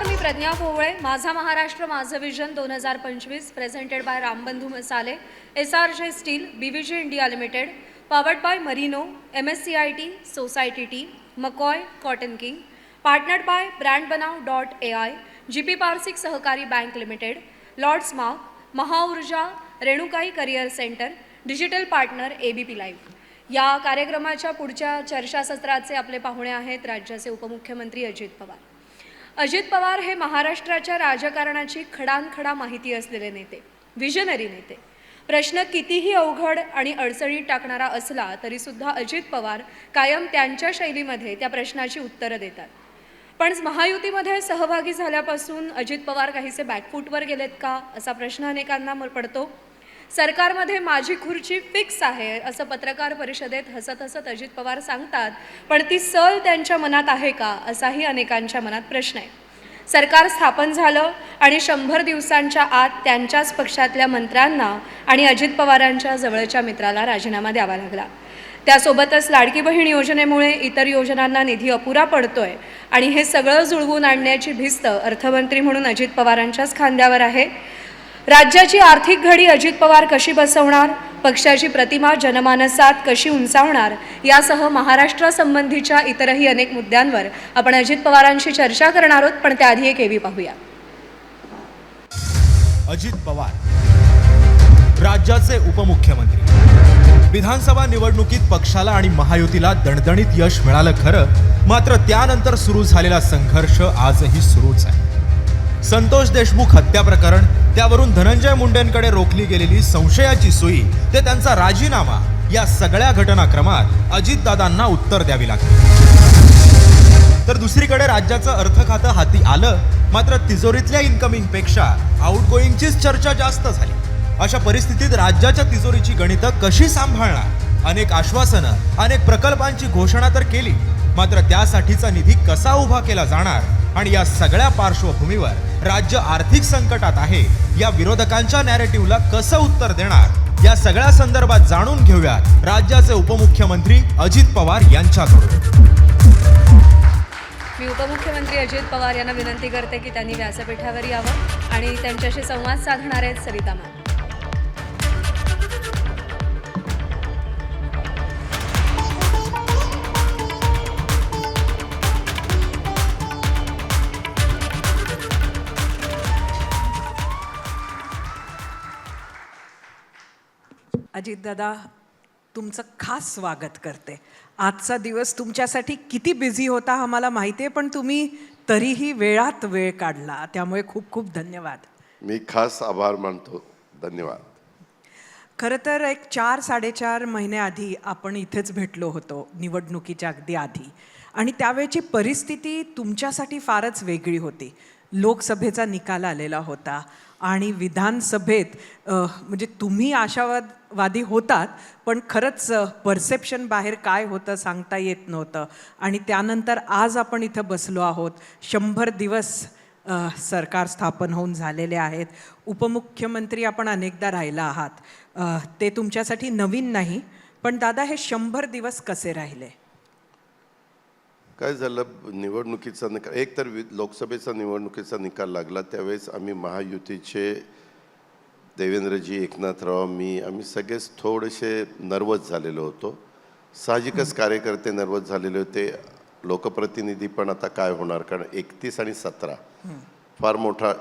नमस्कार, मी प्रज्ञा पोवळे. माझा महाराष्ट्र माझं vision 2025 presented bye Rambandhu Masale, SRJ steel, BVG India limited, powered by Merino, MSCIT, society tea, McCoy, cotton king, partnered by brand Banao .ai, GP Parsik Sahakari bank limited, lords mark, Mahaurja, Renukai career centre, digital partner ABP live. या कार्यक्रमाच्या पुढच्या चर्चासत्राचे आपले पाहुणे आहेत राज्याचे उपमुख्यमंत्री अजित पवार. अजित पवार हे महाराष्ट्राच्या राजकारणाची खडानखडा माहिती असलेले नेते, विजनरी नेते. प्रश्न कितीही अवघड आणि अडचणीत टाकणारा असला तरीसुद्धा अजित पवार कायम त्यांच्या शैलीमध्ये त्या प्रश्नाची उत्तरं देतात. पण महायुतीमध्ये सहभागी झाल्यापासून अजित पवार काहीसे बॅकफूटवर गेलेत का असा प्रश्न अनेकांना पडतो. सरकारमध्ये माझी खुर्ची फिक्स आहे असं पत्रकार परिषदेत हसत हसत अजित पवार सांगतात, पण ती सल त्यांच्या मनात आहे का असाही अनेकांच्या मनात प्रश्न आहे. सरकार स्थापन झालं आणि 100 दिवसांच्या आत त्यांच्याच पक्षातल्या मंत्र्यांना आणि अजित पवारांच्या जवळच्या मित्राला राजीनामा द्यावा लागला. त्यासोबतच लाडकी बहीण योजनेमुळे इतर योजनांना निधी अपुरा पडतोय आणि हे सगळं जुळवून आणण्याची भिस्त अर्थमंत्री म्हणून अजित पवारांच्याच खांद्यावर आहे. राज्याची आर्थिक घडी अजित पवार कशी बसवणार, पक्षाची प्रतिमा जनमानसात कशी उंचावणार यासह महाराष्ट्रासंबंधीच्या इतरही अनेक मुद्द्यांवर आपण अजित पवारांशी चर्चा करणार आहोत. पण त्याआधी एक एवी पाहूया. अजित पवार राज्याचे उपमुख्यमंत्री. विधानसभा निवडणुकीत पक्षाला आणि महायुतीला दणदणीत यश मिळालं खरं, मात्र त्यानंतर सुरू झालेला संघर्ष आजही सुरूच आहे. संतोष देशमुख हत्या प्रकरण, त्यावरून धनंजय मुंडेंकडे रोखली गेलेली संशयाची सुई, ते त्यांचा राजीनामा, या सगळ्या घटनाक्रमात अजितदादांना उत्तर द्यावी लागली. तर दुसरीकडे राज्याचं अर्थ खातं हाती आलं, मात्र तिजोरीतल्या इन्कमिंगपेक्षा आउटगोईंगचीच चर्चा जास्त झाली. अशा परिस्थितीत राज्याच्या तिजोरीची गणितं कशी सांभाळणार? अनेक आश्वासनं, अनेक प्रकल्पांची घोषणा तर केली, मात्र त्यासाठीचा निधी कसा उभा केला जाणार? आणि या सगळ्या पार्श्वभूमीवर राज्य आर्थिक संकटात आहे, या विरोधकांच्या नॅरेटिव्हला कसं उत्तर देणार? या सगळ्या संदर्भात जाणून घेऊयात राज्याचे उपमुख्यमंत्री अजित पवार यांच्याकडून. मी उपमुख्यमंत्री अजित पवार यांना विनंती करते की त्यांनी व्यासपीठावर यावं आणि त्यांच्याशी संवाद साधणार आहेत सरिता मॅम. अजितदादा, तुमचं खास स्वागत करते. आजचा दिवस तुमच्यासाठी किती बिझी होता आम्हाला माहिती आहे, पण तुम्ही तरीही वेळात वेळ काढला, त्यामुळे खूप खूप धन्यवाद. मी खास आभार मानतो. धन्यवाद. खरं तर एक 4-4.5 महिन्याआधी आपण इथेच भेटलो होतो, निवडणुकीच्या अगदी आधी, आणि त्यावेळची परिस्थिती तुमच्यासाठी फारच वेगळी होती. लोकसभेचा निकाल आलेला होता आणि विधानसभेत म्हणजे तुम्ही आशावादी होतात, पण खरंच परसेप्शन बाहेर काय होतं सांगता येत नव्हतं. आणि त्यानंतर आज आपण इथं बसलो आहोत. 100 दिवस सरकार स्थापन होऊन झालेले आहेत. उपमुख्यमंत्री आपण अनेकदा राहिला आहात, ते तुमच्यासाठी नवीन नाही, पण दादा हे 100 दिवस कसे राहिले? काय झालं, निवडणुकीचा निकाल, एक तर लोकसभेचा निवडणुकीचा निकाल लागला त्यावेळेस आम्ही महायुतीचे देवेंद्रजी, एकनाथराव, आम्ही सगळेच थोडेसे नर्वस झालेलो होतो. साहजिकच कार्यकर्ते नर्वस झालेले होते, लोकप्रतिनिधी पण आता काय होणार, कारण 31 आणि 17 फार मोठा,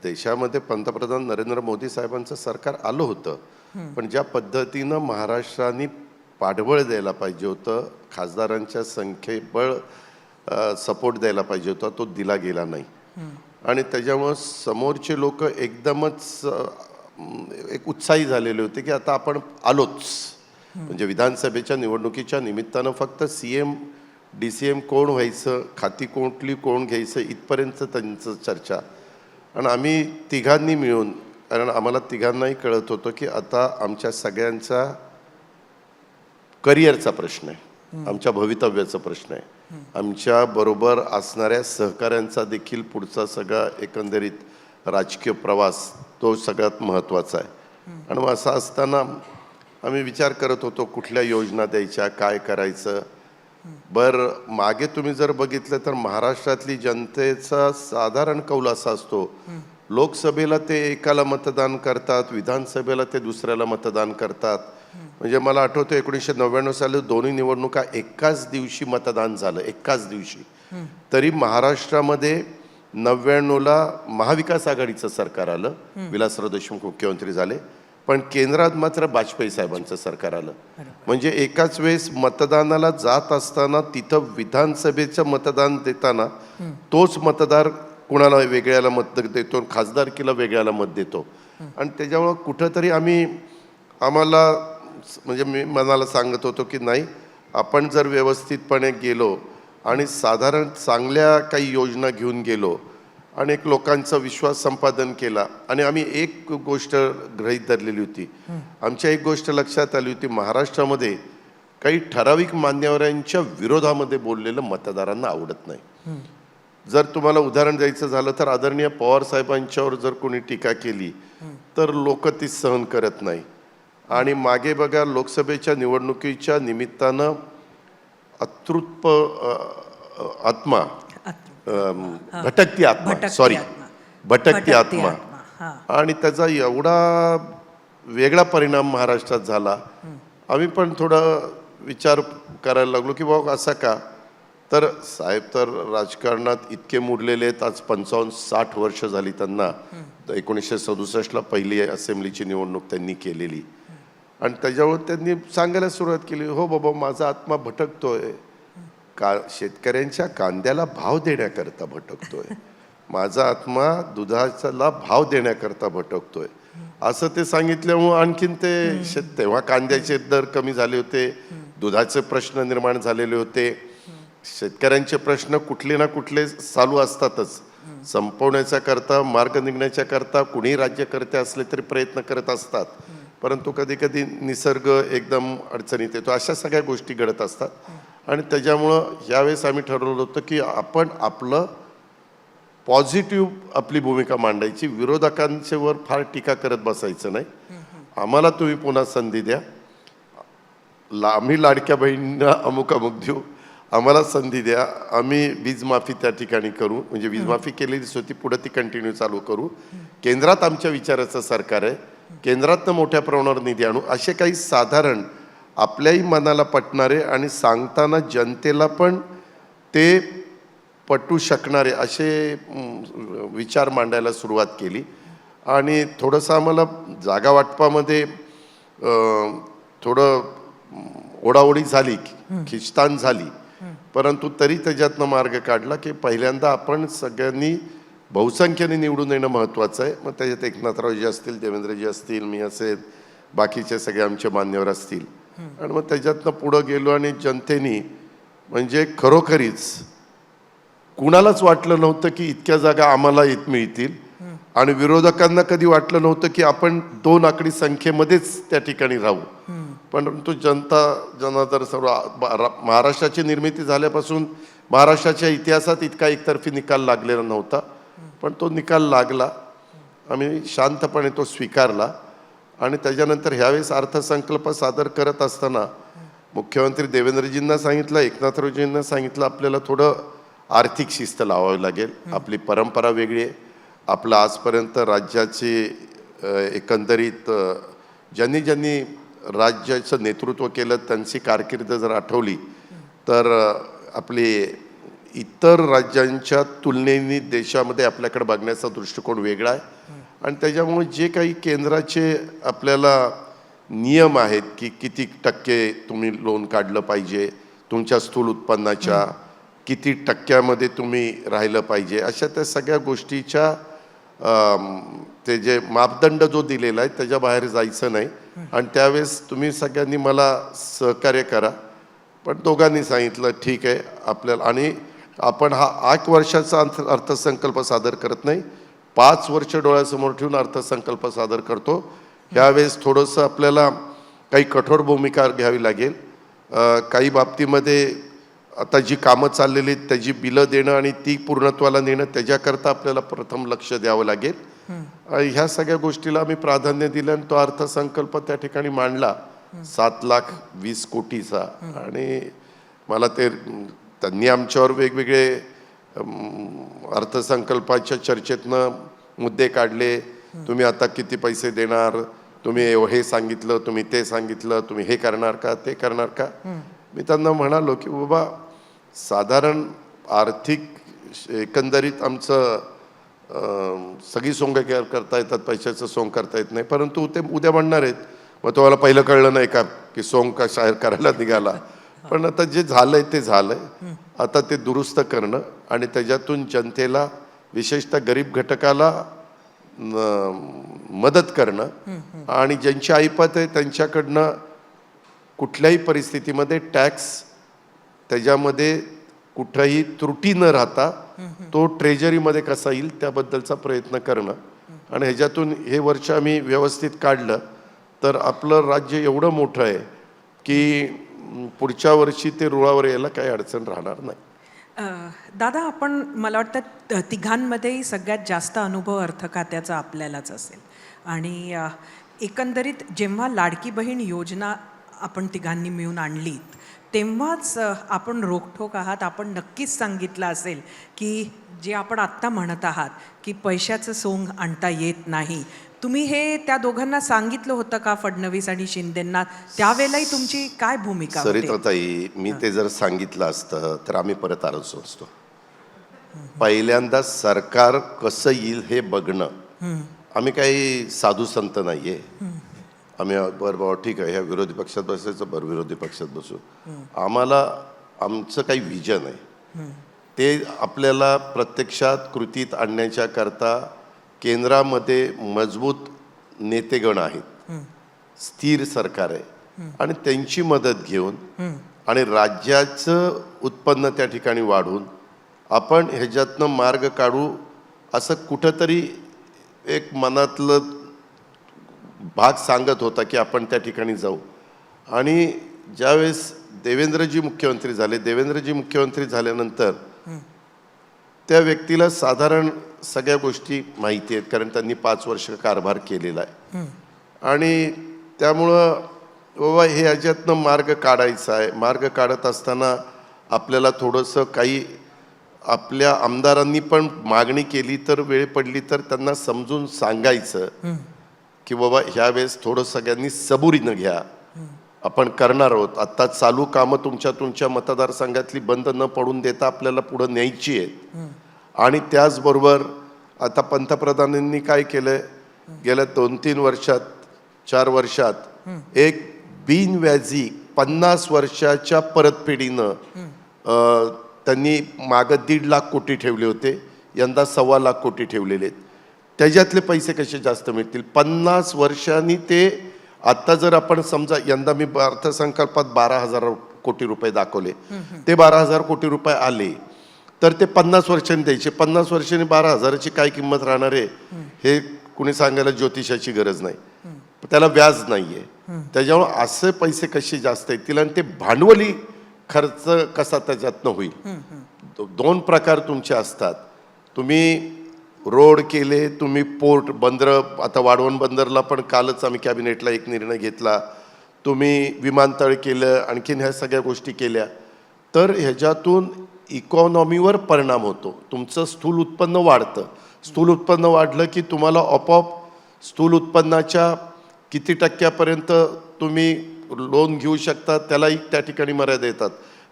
देशामध्ये पंतप्रधान नरेंद्र मोदी साहेबांचं सरकार आलं होतं, पण ज्या पद्धतीनं महाराष्ट्राने पाठबळ द्यायला पाहिजे होतं, खासदारांच्या संख्येबळ सपोर्ट द्यायला पाहिजे होता, तो दिला गेला नाही. आणि त्याच्यामुळं समोरचे लोक एकदमच एक उत्साही झालेले होते की आता आपण आलोच. म्हणजे विधानसभेच्या निवडणुकीच्या निमित्तानं फक्त CM DCM कोण व्हायचं, खाती कोणली कोण घ्यायचं इथपर्यंत त्यांचं चर्चा. आणि आम्ही तिघांनी मिळून, कारण आम्हाला तिघांनाही कळत होतं की आता आमच्या सगळ्यांचा करिअरचा प्रश्न आहे, आमच्या भवितव्याचा प्रश्न आहे, आमच्या बरोबर असणाऱ्या सहकाऱ्यांचा देखील पुढचा सगळा एकंदरीत राजकीय प्रवास तो सगळ्यात महत्त्वाचा आहे. आणि मग असं असताना आम्ही विचार करत होतो कुठल्या योजना द्यायच्या, काय करायचं. बरं मागे तुम्ही जर बघितलं तर महाराष्ट्रातली जनतेचा साधारण कौल असा असतो, लोकसभेला ते एकाला मतदान करतात, विधानसभेला ते दुसऱ्याला मतदान करतात. म्हणजे मला आठवतं 1999 साली दोन्ही निवडणुका एकाच दिवशी मतदान झालं, एकाच दिवशी. तरी महाराष्ट्रामध्ये 99ला महाविकास आघाडीचं सरकार आलं, विलासराव देशमुख मुख्यमंत्री झाले, पण केंद्रात मात्र वाजपेयी साहेबांचं सरकार आलं. म्हणजे एकाच वेळेस मतदानाला जात असताना तिथं विधानसभेचं मतदान देताना तोच मतदार कुणाला वेगळ्याला मत देतो, खासदारकीला वेगळ्याला मत देतो. आणि त्याच्यामुळं कुठंतरी आम्हाला म्हणजे मी मनाला सांगत होतो की नाही, आपण जर व्यवस्थितपणे गेलो आणि साधारण चांगल्या काही योजना घेऊन गेलो आणि एक लोकांचा विश्वास संपादन केला, आणि आम्ही एक गोष्ट गृहीत धरलेली होती, आमच्या एक गोष्ट लक्षात आली होती, महाराष्ट्रामध्ये काही ठराविक मान्यवरांच्या विरोधामध्ये बोललेलं मतदारांना आवडत नाही. जर तुम्हाला उदाहरण द्यायचं झालं तर आदरणीय पवार साहेबांच्यावर जर कोणी टीका केली तर लोक ती सहन करत नाही. आणि मागे बघा, लोकसभेच्या निवडणुकीच्या निमित्तानं अतृप्त आत्मा, भटकती आत्मा, आणि त्याचा एवढा वेगळा परिणाम महाराष्ट्रात झाला. आम्ही पण थोडा विचार करायला लागलो की बाबा असा का, तर साहेब तर राजकारणात इतके मुरलेले आहेत, आज 55-60 वर्ष झाली त्यांना. 1967ला पहिली असेंब्लीची निवडणूक त्यांनी केलेली, आणि त्याच्यावर त्यांनी सांगायला सुरुवात केली, हो बाबा माझा आत्मा भटकतोय, शेतकऱ्यांच्या कांद्याला भाव देण्याकरता भटकतोय, माझा आत्मा दुधाला भाव देण्याकरता भटकतोय, असं ते सांगितल्यामुळं आणखीन ते तेव्हा कांद्याचे दर कमी झाले होते, दुधाचे प्रश्न निर्माण झालेले होते, शेतकऱ्यांचे प्रश्न कुठले ना कुठले चालू असतातच. संपवण्याच्या करता, मार्ग निघण्याच्या करता कुणी राज्यकर्ते असले तरी प्रयत्न करत असतात, परंतु कधी कधी निसर्ग एकदम अडचणीत येतो. अशा सगळ्या गोष्टी घडत असतात. आणि त्याच्यामुळं यावेळेस आम्ही ठरवलं होतं की आपण आपलं पॉझिटिव्ह आपली भूमिका मांडायची, विरोधकांच्यावर फार टीका करत बसायचं नाही. आम्हाला तुम्ही पुन्हा संधी द्या, आम्ही लाडक्या बहिणींना अमुक देऊ, आम्हाला संधी द्या, आम्ही वीजमाफी त्या ठिकाणी करू, म्हणजे वीजमाफी केलेलीच होती, पुढे ती कंटिन्यू चालू करू, केंद्रात आमच्या विचाराचं सरकार आहे, केंद्रातनं मोठ्या प्रमाणावर निधी आणू, असे काही साधारण आपल्याही मनाला पटणारे आणि सांगताना जनतेला पण ते पटू शकणारे असे विचार मांडायला सुरुवात केली. आणि थोडंसं आम्हाला जागा वाटपामध्ये थोडं ओढाओढी झाली, खिचताण झाली, परंतु तरी त्याच्यातनं मार्ग काढला की पहिल्यांदा आपण सगळ्यांनी बहुसंख्येने निवडून येणं महत्त्वाचं आहे. मग त्याच्यात एकनाथरावजी असतील, देवेंद्रजी असतील, मी असेल, बाकीचे सगळे आमचे मान्यवर असतील, आणि मग त्याच्यातनं पुढं गेलो. आणि जनतेने म्हणजे खरोखरीच कुणालाच वाटलं नव्हतं की इतक्या जागा आम्हाला मिळतील, आणि विरोधकांना कधी वाटलं नव्हतं की आपण 2 आकडी संख्येमध्येच त्या ठिकाणी राहू. परंतु जनादर सर्व महाराष्ट्राची निर्मिती झाल्यापासून महाराष्ट्राच्या इतिहासात इतका एकतर्फी निकाल लागलेला नव्हता, पण तो निकाल लागला, आम्ही शांतपणे तो स्वीकारला. आणि त्याच्यानंतर ह्यावेळेस अर्थसंकल्प सादर करत असताना मुख्यमंत्री देवेंद्रजींना सांगितलं, एकनाथरावजींना सांगितलं, आपल्याला थोडं आर्थिक शिस्त लावावी लागेल, आपली परंपरा वेगळी आहे, आपलं आजपर्यंत राज्याची एकंदरीत ज्यांनी राज्याचं नेतृत्व केलं त्यांची कारकीर्द जर आठवली तर आपली इतर राज्यांच्या तुलनेने देशामध्ये आपल्याकडे बघण्याचा दृष्टिकोन वेगळा आहे. आणि त्याच्यामुळे जे काही केंद्राचे आपल्याला नियम आहेत की किती टक्के तुम्ही लोन काढलं पाहिजे, तुमच्या स्थूल उत्पन्नाच्या किती टक्क्यामध्ये तुम्ही राहिलं पाहिजे, अशा त्या सगळ्या गोष्टीच्या ते जे मापदंड जो दिलेला आहे त्याच्या बाहेर जायचं नाही. आणि त्यावेळेस तुम्ही सगळ्यांनी मला सहकार्य करा, पण दोघांनी सांगितलं ठीक आहे आपल्याला. आणि आपण हा 8 वर्षाचा अर्थसंकल्प सादर करत नाही, 5 वर्ष डोळ्यासमोर ठेवून अर्थसंकल्प सादर करतो. ह्यावेळेस थोडंसं आपल्याला काही कठोर भूमिका घ्यावी लागेल. काही बाबतीमध्ये आता जी कामं चाललेली आहेत त्याची बिलं देणं आणि ती पूर्णत्वाला नेणं, त्याच्याकरता आपल्याला प्रथम लक्ष द्यावं लागेल. ह्या सगळ्या गोष्टीला आम्ही प्राधान्य दिलं आणि तो अर्थसंकल्प त्या ठिकाणी मांडला 7,20,00,000 कोटीचा. आणि मला ते त्यांनी आमच्यावर वेगवेगळे अर्थसंकल्पाच्या चर्चेतनं मुद्दे काढले. तुम्ही आता किती पैसे देणार, तुम्ही हे सांगितलं, तुम्ही ते सांगितलं, तुम्ही हे करणार का, ते करणार का. मी त्यांना म्हणालो की बाबा साधारण आर्थिक एकंदरीत आमचं सगळी सोंग करता येतात, पैशाचं सोंग करता येत नाही, परंतु ते उद्या म्हणणार आहेत मग तुम्हाला पहिलं कळलं नाही का की सोंग का शायर करायला निघाला. पण आता जे झालंय ते झालंय. आता ते दुरुस्त करणं आणि त्याच्यातून जनतेला विशेषतः गरीब घटकाला मदत करणं आणि ज्यांची ऐपत आहे त्यांच्याकडनं कुठल्याही परिस्थितीमध्ये टॅक्स त्याच्यामध्ये कुठंही त्रुटी न राहता तो ट्रेजरीमध्ये कसा येईल त्याबद्दलचा प्रयत्न करणं. आणि ह्याच्यातून हे वर्ष आम्ही व्यवस्थित काढलं तर आपलं राज्य एवढं मोठं आहे की पुढच्या वर्षी ते रुळावर यायला काही अडचण राहणार नाही. दादा, आपण मला वाटतं तिघांमध्येही सगळ्यात जास्त अनुभव अर्थ खात्याचा आपल्यालाच असेल. आणि एकंदरीत जेव्हा लाडकी बहीण योजना आपण तिघांनी मिळून आणलीत तेव्हाच आपण रोखठोक आहात. आपण नक्कीच सांगितलं असेल की जे आपण आत्ता म्हणत आहात की पैशाचं सोंग आणता येत नाही, तुम्ही हे त्या दोघांना सांगितलं होतं का, फडणवीस आणि शिंदेंना? त्यावेळेलाही तुमची काय भूमिका होती? सरिताताई, मी ते जर सांगितलं असतं तर आम्ही परत आलो असतो. पहिल्यांदा सरकार कसं येईल हे बघणं. आम्ही काही साधू संत नाहीये. आम्ही बरं बाबा ठीक आहे ह्या विरोधी पक्षात बसायचं, बरं विरोधी पक्षात बसू. आम्हाला आमचं काही विजन आहे ते आपल्याला प्रत्यक्षात कृतीत आणण्याच्या करता केंद्रामध्ये मजबूत नेतेगण आहेत, स्थिर सरकार आहे आणि त्यांची मदत घेऊन आणि राज्याचं उत्पन्न त्या ठिकाणी वाढवून आपण ह्याच्यातनं मार्ग काढू असं कुठंतरी एक मनातलं भाग सांगत होता की आपण त्या ठिकाणी जाऊ. आणि ज्यावेळेस देवेंद्रजी मुख्यमंत्री झाल्यानंतर त्या व्यक्तीला साधारण सगळ्या गोष्टी माहिती आहेत कारण त्यांनी 5 वर्ष कारभार केलेला आहे. आणि त्यामुळं बाबा हे ह्याच्यातनं मार्ग काढायचा आहे. मार्ग काढत असताना आपल्याला थोडंसं काही आपल्या आमदारांनी पण मागणी केली तर वेळ पडली तर त्यांना समजून सांगायचं की बाबा ह्यावेळेस थोडं सगळ्यांनी सबुरीनं घ्या, आपण करणार आहोत. आत्ता चालू कामं तुमच्या मतदारसंघातली बंद न पडून देता आपल्याला पुढं न्यायची आहेत. आणि त्याचबरोबर आता पंतप्रधानांनी काय केलंय गेल्या 2-3 वर्षात 4 वर्षात एक बिनव्याजी 50 वर्षाच्या परतफेडीनं त्यांनी मागं 1.5 लाख कोटी ठेवले होते, यंदा 1.25 लाख कोटी ठेवलेले आहेत. त्याच्यातले पैसे कसे जास्त मिळतील? 50 वर्षांनी ते आत्ता जर आपण समजा यंदा मी अर्थसंकल्पात 12,000 कोटी रुपये दाखवले, ते 12,000 कोटी रुपये आले तर ते 50 वर्षांनी द्यायचे. 50 वर्षांनी 12,000ची काय किंमत राहणार आहे हे कुणी सांगायला ज्योतिषाची गरज नाही, त्याला व्याज नाहीये. त्याच्यामुळे असे पैसे कसे जास्त येतील आणि ते भांडवली खर्च कसा त्याच्यातनं होईल? 2 प्रकार तुमचे असतात. तुम्ही रोड केले, तुम्ही पोर्ट बंदर, आता वाढवण बंदरला पण कालच आम्ही कॅबिनेटला एक निर्णय घेतला, तुम्ही विमानतळ केलं, आणखीन ह्या सगळ्या गोष्टी केल्या तर ह्याच्यातून इकॉनॉमीवर परिणाम होतो. तुमचं स्थूल उत्पन्न वाढतं. स्थूल उत्पन्न वाढलं की तुम्हाला आपोआप स्थूल उत्पन्नाच्या किती टक्क्यापर्यंत तुम्ही लोन घेऊ शकता त्यालाही त्या ठिकाणी मर्यादा येतात.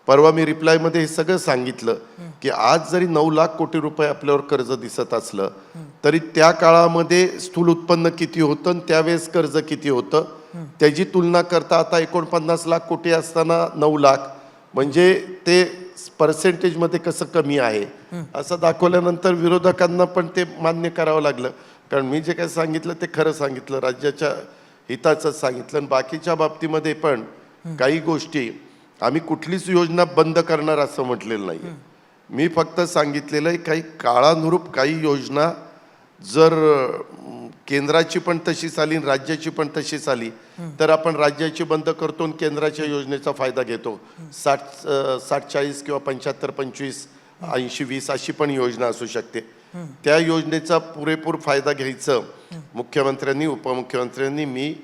परवा मी रिप्लायमध्ये हे सगळं सांगितलं की आज जरी 9 लाख कोटी रुपये आपल्यावर कर्ज दिसत असलं तरी त्या काळामध्ये स्थूल उत्पन्न किती होतं आणि त्यावेळेस कर्ज किती होतं त्याची तुलना करता आता 49 लाख कोटी असताना 9 लाख म्हणजे ते पर्सेंटेजमध्ये कसं कमी आहे असं दाखवल्यानंतर विरोधकांना पण ते मान्य करावं लागलं. कारण मी जे काय सांगितलं ते खरं सांगितलं, राज्याच्या हिताचंच सांगितलं. आणि बाकीच्या बाबतीमध्ये पण काही गोष्टी आम्ही कुठलीच योजना बंद करणार असं म्हटलेलं नाही. मी फक्त सांगितलेलं आहे काही काळानुरूप काही योजना जर केंद्राची पण तशीच आली आणि राज्याची पण तशीच आली तर आपण राज्याची बंद करतो आणि केंद्राच्या योजनेचा फायदा घेतो. 60-40 किंवा 75-25 80-20 अशी पण योजना असू शकते. त्या योजनेचा पुरेपूर फायदा घ्यायचं मुख्यमंत्र्यांनी, उपमुख्यमंत्र्यांनी, मी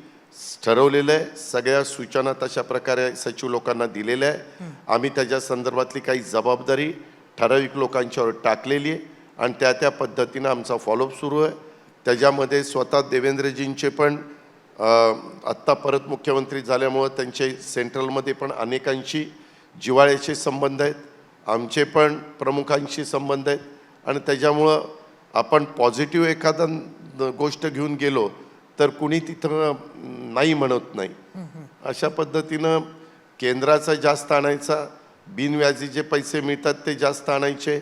ठरवलेलं आहे. सगळ्या सूचना तशा प्रकारे सचिव लोकांना दिलेल्या आहे. आम्ही त्याच्या संदर्भातली काही जबाबदारी ठराविक लोकांच्यावर टाकलेली आहे आणि त्या पद्धतीनं आमचा फॉलोअप सुरू आहे. त्याच्यामध्ये स्वतः देवेंद्रजींचे पण आत्ता परत मुख्यमंत्री झाल्यामुळं त्यांचे सेंट्रलमध्ये पण अनेकांशी जिव्हाळ्याचे संबंध आहेत, आमचे पण प्रमुखांशी संबंध आहेत आणि त्याच्यामुळं आपण पॉझिटिव्ह एखादा गोष्ट घेऊन गेलो तर कुणी तिथं नाही म्हणत नाही. अशा पद्धतीनं केंद्राचा जास्त आणायचा, बिनव्याजी जे पैसे मिळतात ते जास्त आणायचे,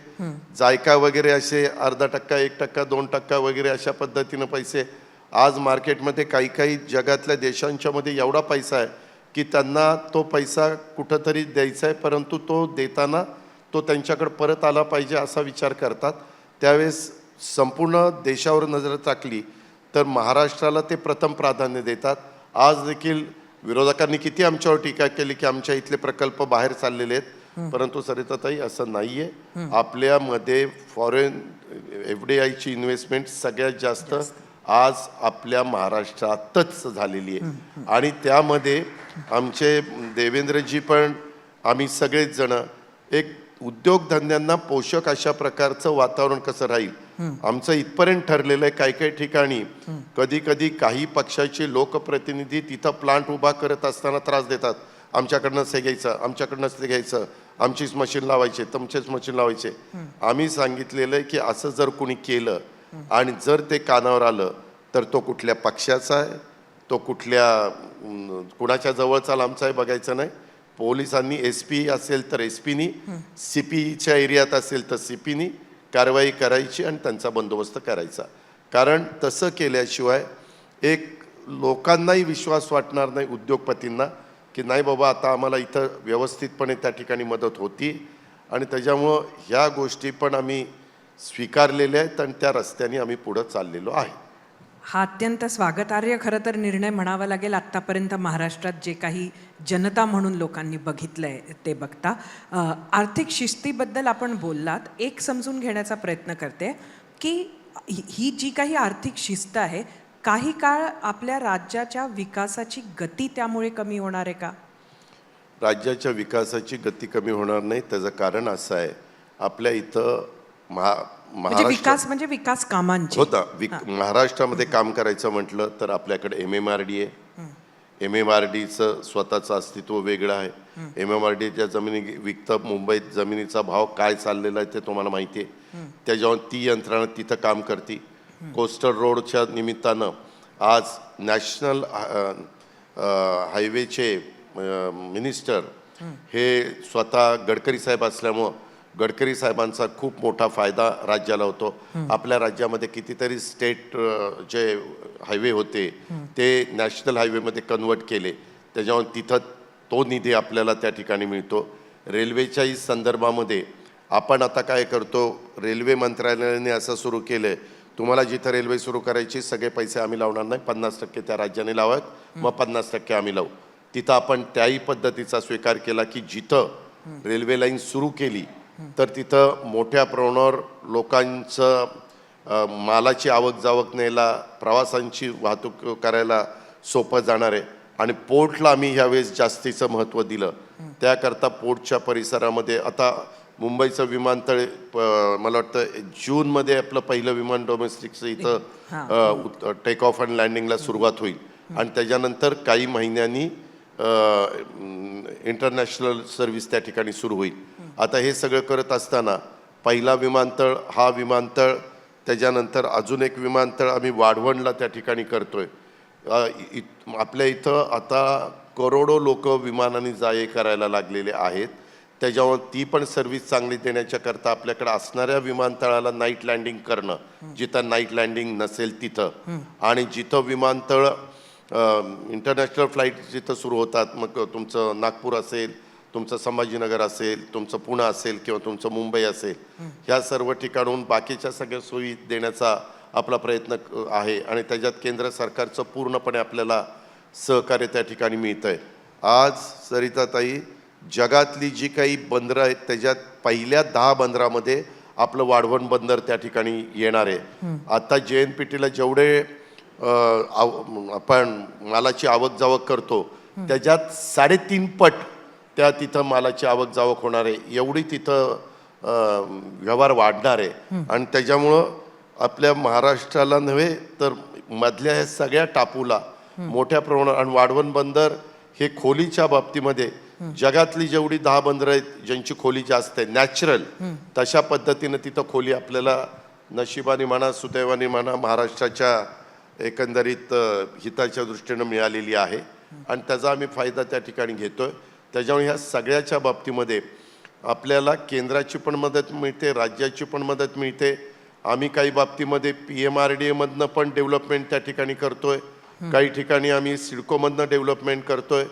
जायका वगैरे असे 0.5%, 1%, 2% वगैरे अशा पद्धतीनं पैसे. आज मार्केटमध्ये काही जगातल्या देशांच्या मध्ये एवढा पैसा आहे की त्यांना तो पैसा कुठंतरी द्यायचा आहे, परंतु तो देताना तो त्यांच्याकडे परत आला पाहिजे असा विचार करतात. त्यावेळेस संपूर्ण देशावर नजर टाकली तर महाराष्ट्राला ते प्रथम प्राधान्य देतात. आज देखील विरोधकांनी किती आमच्यावर टीका केली की आमच्या इथले प्रकल्प बाहेर चाललेले आहेत, परंतु सरिताताई असं नाही आहे. आपल्यामध्ये फॉरेन FDIची इन्व्हेस्टमेंट सगळ्यात जास्त आज आपल्या महाराष्ट्रातच झालेली आहे आणि त्यामध्ये आमचे देवेंद्रजी पण आम्ही सगळेच जण एक उद्योगधंद्यांना पोषक अशा प्रकारचं वातावरण कसं राहील आमचं इथपर्यंत ठरलेलं आहे. काही ठिकाणी कधी काही पक्षाचे लोकप्रतिनिधी तिथं प्लांट उभा करत असताना त्रास देतात. आमच्याकडनंच हे घ्यायचं, आमच्याकडनंच ते घ्यायचं, आमचीच मशीन लावायचे, तुमचेच मशीन लावायचे. आम्ही सांगितलेलं आहे की असं जर कुणी केलं आणि जर ते कानावर आलं तर तो कुठल्या पक्षाचा आहे, तो कुणाच्या जवळचा लांबचा आहे बघायचं नाही. पोलिसांनी SP असेल तर SPनी, CPच्या एरियात असेल तर CPनी कारवाई करायची आणि त्यांचा बंदोबस्त करायचा. कारण तसं केल्याशिवाय एक लोकांनाही विश्वास वाटणार नाही, उद्योगपतींना, की नाही बाबा आता आम्हाला इथं व्यवस्थितपणे त्या ठिकाणी मदत होती. आणि त्याच्यामुळं ह्या गोष्टी पण आम्ही स्वीकारलेल्या आहेत आणि त्या रस्त्याने आम्ही पुढं चाललेलो आहे. हा अत्यंत स्वागतार्ह खरं तर निर्णय म्हणावा लागेल. आत्तापर्यंत महाराष्ट्रात जे काही जनता म्हणून लोकांनी बघितलं आहे ते बघता. आर्थिक शिस्तीबद्दल आपण बोललात. एक समजून घेण्याचा प्रयत्न करते की ही जी काही आर्थिक शिस्त आहे, काही काळ आपल्या राज्याच्या विकासाची गती त्यामुळे कमी होणार आहे का? राज्याच्या विकासाची गती कमी होणार नाही. त्याचं कारण असं आहे, आपल्या इथं विकास म्हणजे विकास कामांची होता. महाराष्ट्रामध्ये काम करायचं म्हटलं तर आपल्याकडे MMRD आहे. MMRDचं स्वतःचं अस्तित्व वेगळं आहे. MMRDच्या जमिनी विकतं, मुंबईत जमिनीचा भाव काय चाललेला आहे ते तुम्हाला माहिती आहे. त्याच्यावर ती यंत्रणा तिथं काम करते. कोस्टल रोडच्या निमित्तानं आज नॅशनल हायवेचे मिनिस्टर हे स्वतः गडकरी साहेब असल्यामुळं गडकरी साहेबांचा खूप मोठा फायदा राज्याला होतो. आपल्या राज्यामध्ये कितीतरी स्टेट जे हायवे होते ते नॅशनल हायवेमध्ये कन्वर्ट केले. त्याच्यावर तिथं तो निधी आपल्याला त्या ठिकाणी मिळतो. रेल्वेच्याही संदर्भामध्ये आपण आता काय करतो, रेल्वे मंत्रालयाने असं सुरू केलं, तुम्हाला जिथं रेल्वे सुरू करायची सगळे पैसे आम्ही लावणार नाही, 50% त्या राज्याने लावत, मग 50% आम्ही लावू. तिथं आपण त्याही पद्धतीचा स्वीकार केला की जिथं रेल्वे लाईन सुरू केली तर तिथं मोठ्या प्रमाणावर लोकांचं मालाची आवक जावक न्यायला, प्रवासांची वाहतूक करायला सोपं जाणार आहे. आणि पोर्टला आम्ही ह्यावेळेस जास्तीचं महत्त्व दिलं. त्याकरता पोर्टच्या परिसरामध्ये आता मुंबईचं विमानतळ मला वाटतं जूनमध्ये आपलं पहिलं विमान डोमेस्टिकचं इथं टेक ऑफ अँड लँडिंगला सुरुवात होईल आणि त्याच्यानंतर काही महिन्यांनी इंटरनॅशनल सर्व्हिस त्या ठिकाणी सुरू होईल. आता हे सगळं करत असताना पहिला विमानतळ हा विमानतळ, त्याच्यानंतर अजून एक विमानतळ आम्ही वाढवणला त्या ठिकाणी करतोय. आपल्या इथं आता करोडो लोक विमानाने जा-ये करायला लागलेले आहेत. त्याच्यावर ती पण सर्व्हिस चांगली देण्याच्या करता आपल्याकडे असणाऱ्या विमानतळाला नाईट लँडिंग करणं, जिथं नाईट लँडिंग नसेल तिथं, आणि जिथं विमानतळ इंटरनॅशनल फ्लाईट जिथं सुरू होतात, मग तुमचं नागपूर असेल, तुमचं संभाजीनगर असेल, तुमचं पुणे असेल किंवा तुमचं मुंबई असेल, ह्या सर्व ठिकाणून बाकीच्या सगळ्या सोयी देण्याचा आपला प्रयत्न आहे. आणि त्याच्यात केंद्र सरकारचं पूर्णपणे आपल्याला सहकार्य त्या ठिकाणी मिळतं आहे. आज सरिताताई, जगातली जी काही बंदरं आहेत त्याच्यात पहिल्या 10 बंदरामध्ये आपलं वाढवण बंदर त्या ठिकाणी येणार आहे. आता JNPTला जेवढे आपण मालाची आवक जावक करतो त्याच्यात 3.5 पट तिथं मालाची आवक जावक होणार आहे, एवढी तिथं व्यवहार वाढणार आहे. आणि त्याच्यामुळं आपल्या महाराष्ट्राला नव्हे तर मधल्या ह्या सगळ्या टापूला मोठ्या प्रमाणात, आणि वाढवण बंदर हे खोलीच्या बाबतीमध्ये जगातली जेवढी 10 बंदरं आहेत ज्यांची खोली जास्त आहे नॅचरल, तशा पद्धतीनं तिथं खोली आपल्याला नशिबाने म्हणा सुदैवाने म्हणा महाराष्ट्राच्या एकंदरीत हिताच्या दृष्टीनं मिळालेली आहे आणि त्याचा आम्ही फायदा त्या ठिकाणी घेतोय. त्याच्यामुळे ह्या सगळ्याच्या बाबतीमध्ये आपल्याला केंद्राची पण मदत मिळते, राज्याची पण मदत मिळते. आम्ही काही बाबतीमध्ये PMRDA मधनं पण डेव्हलपमेंट त्या ठिकाणी करतोय, काही ठिकाणी आम्ही सिडकोमधनं डेव्हलपमेंट करतोय,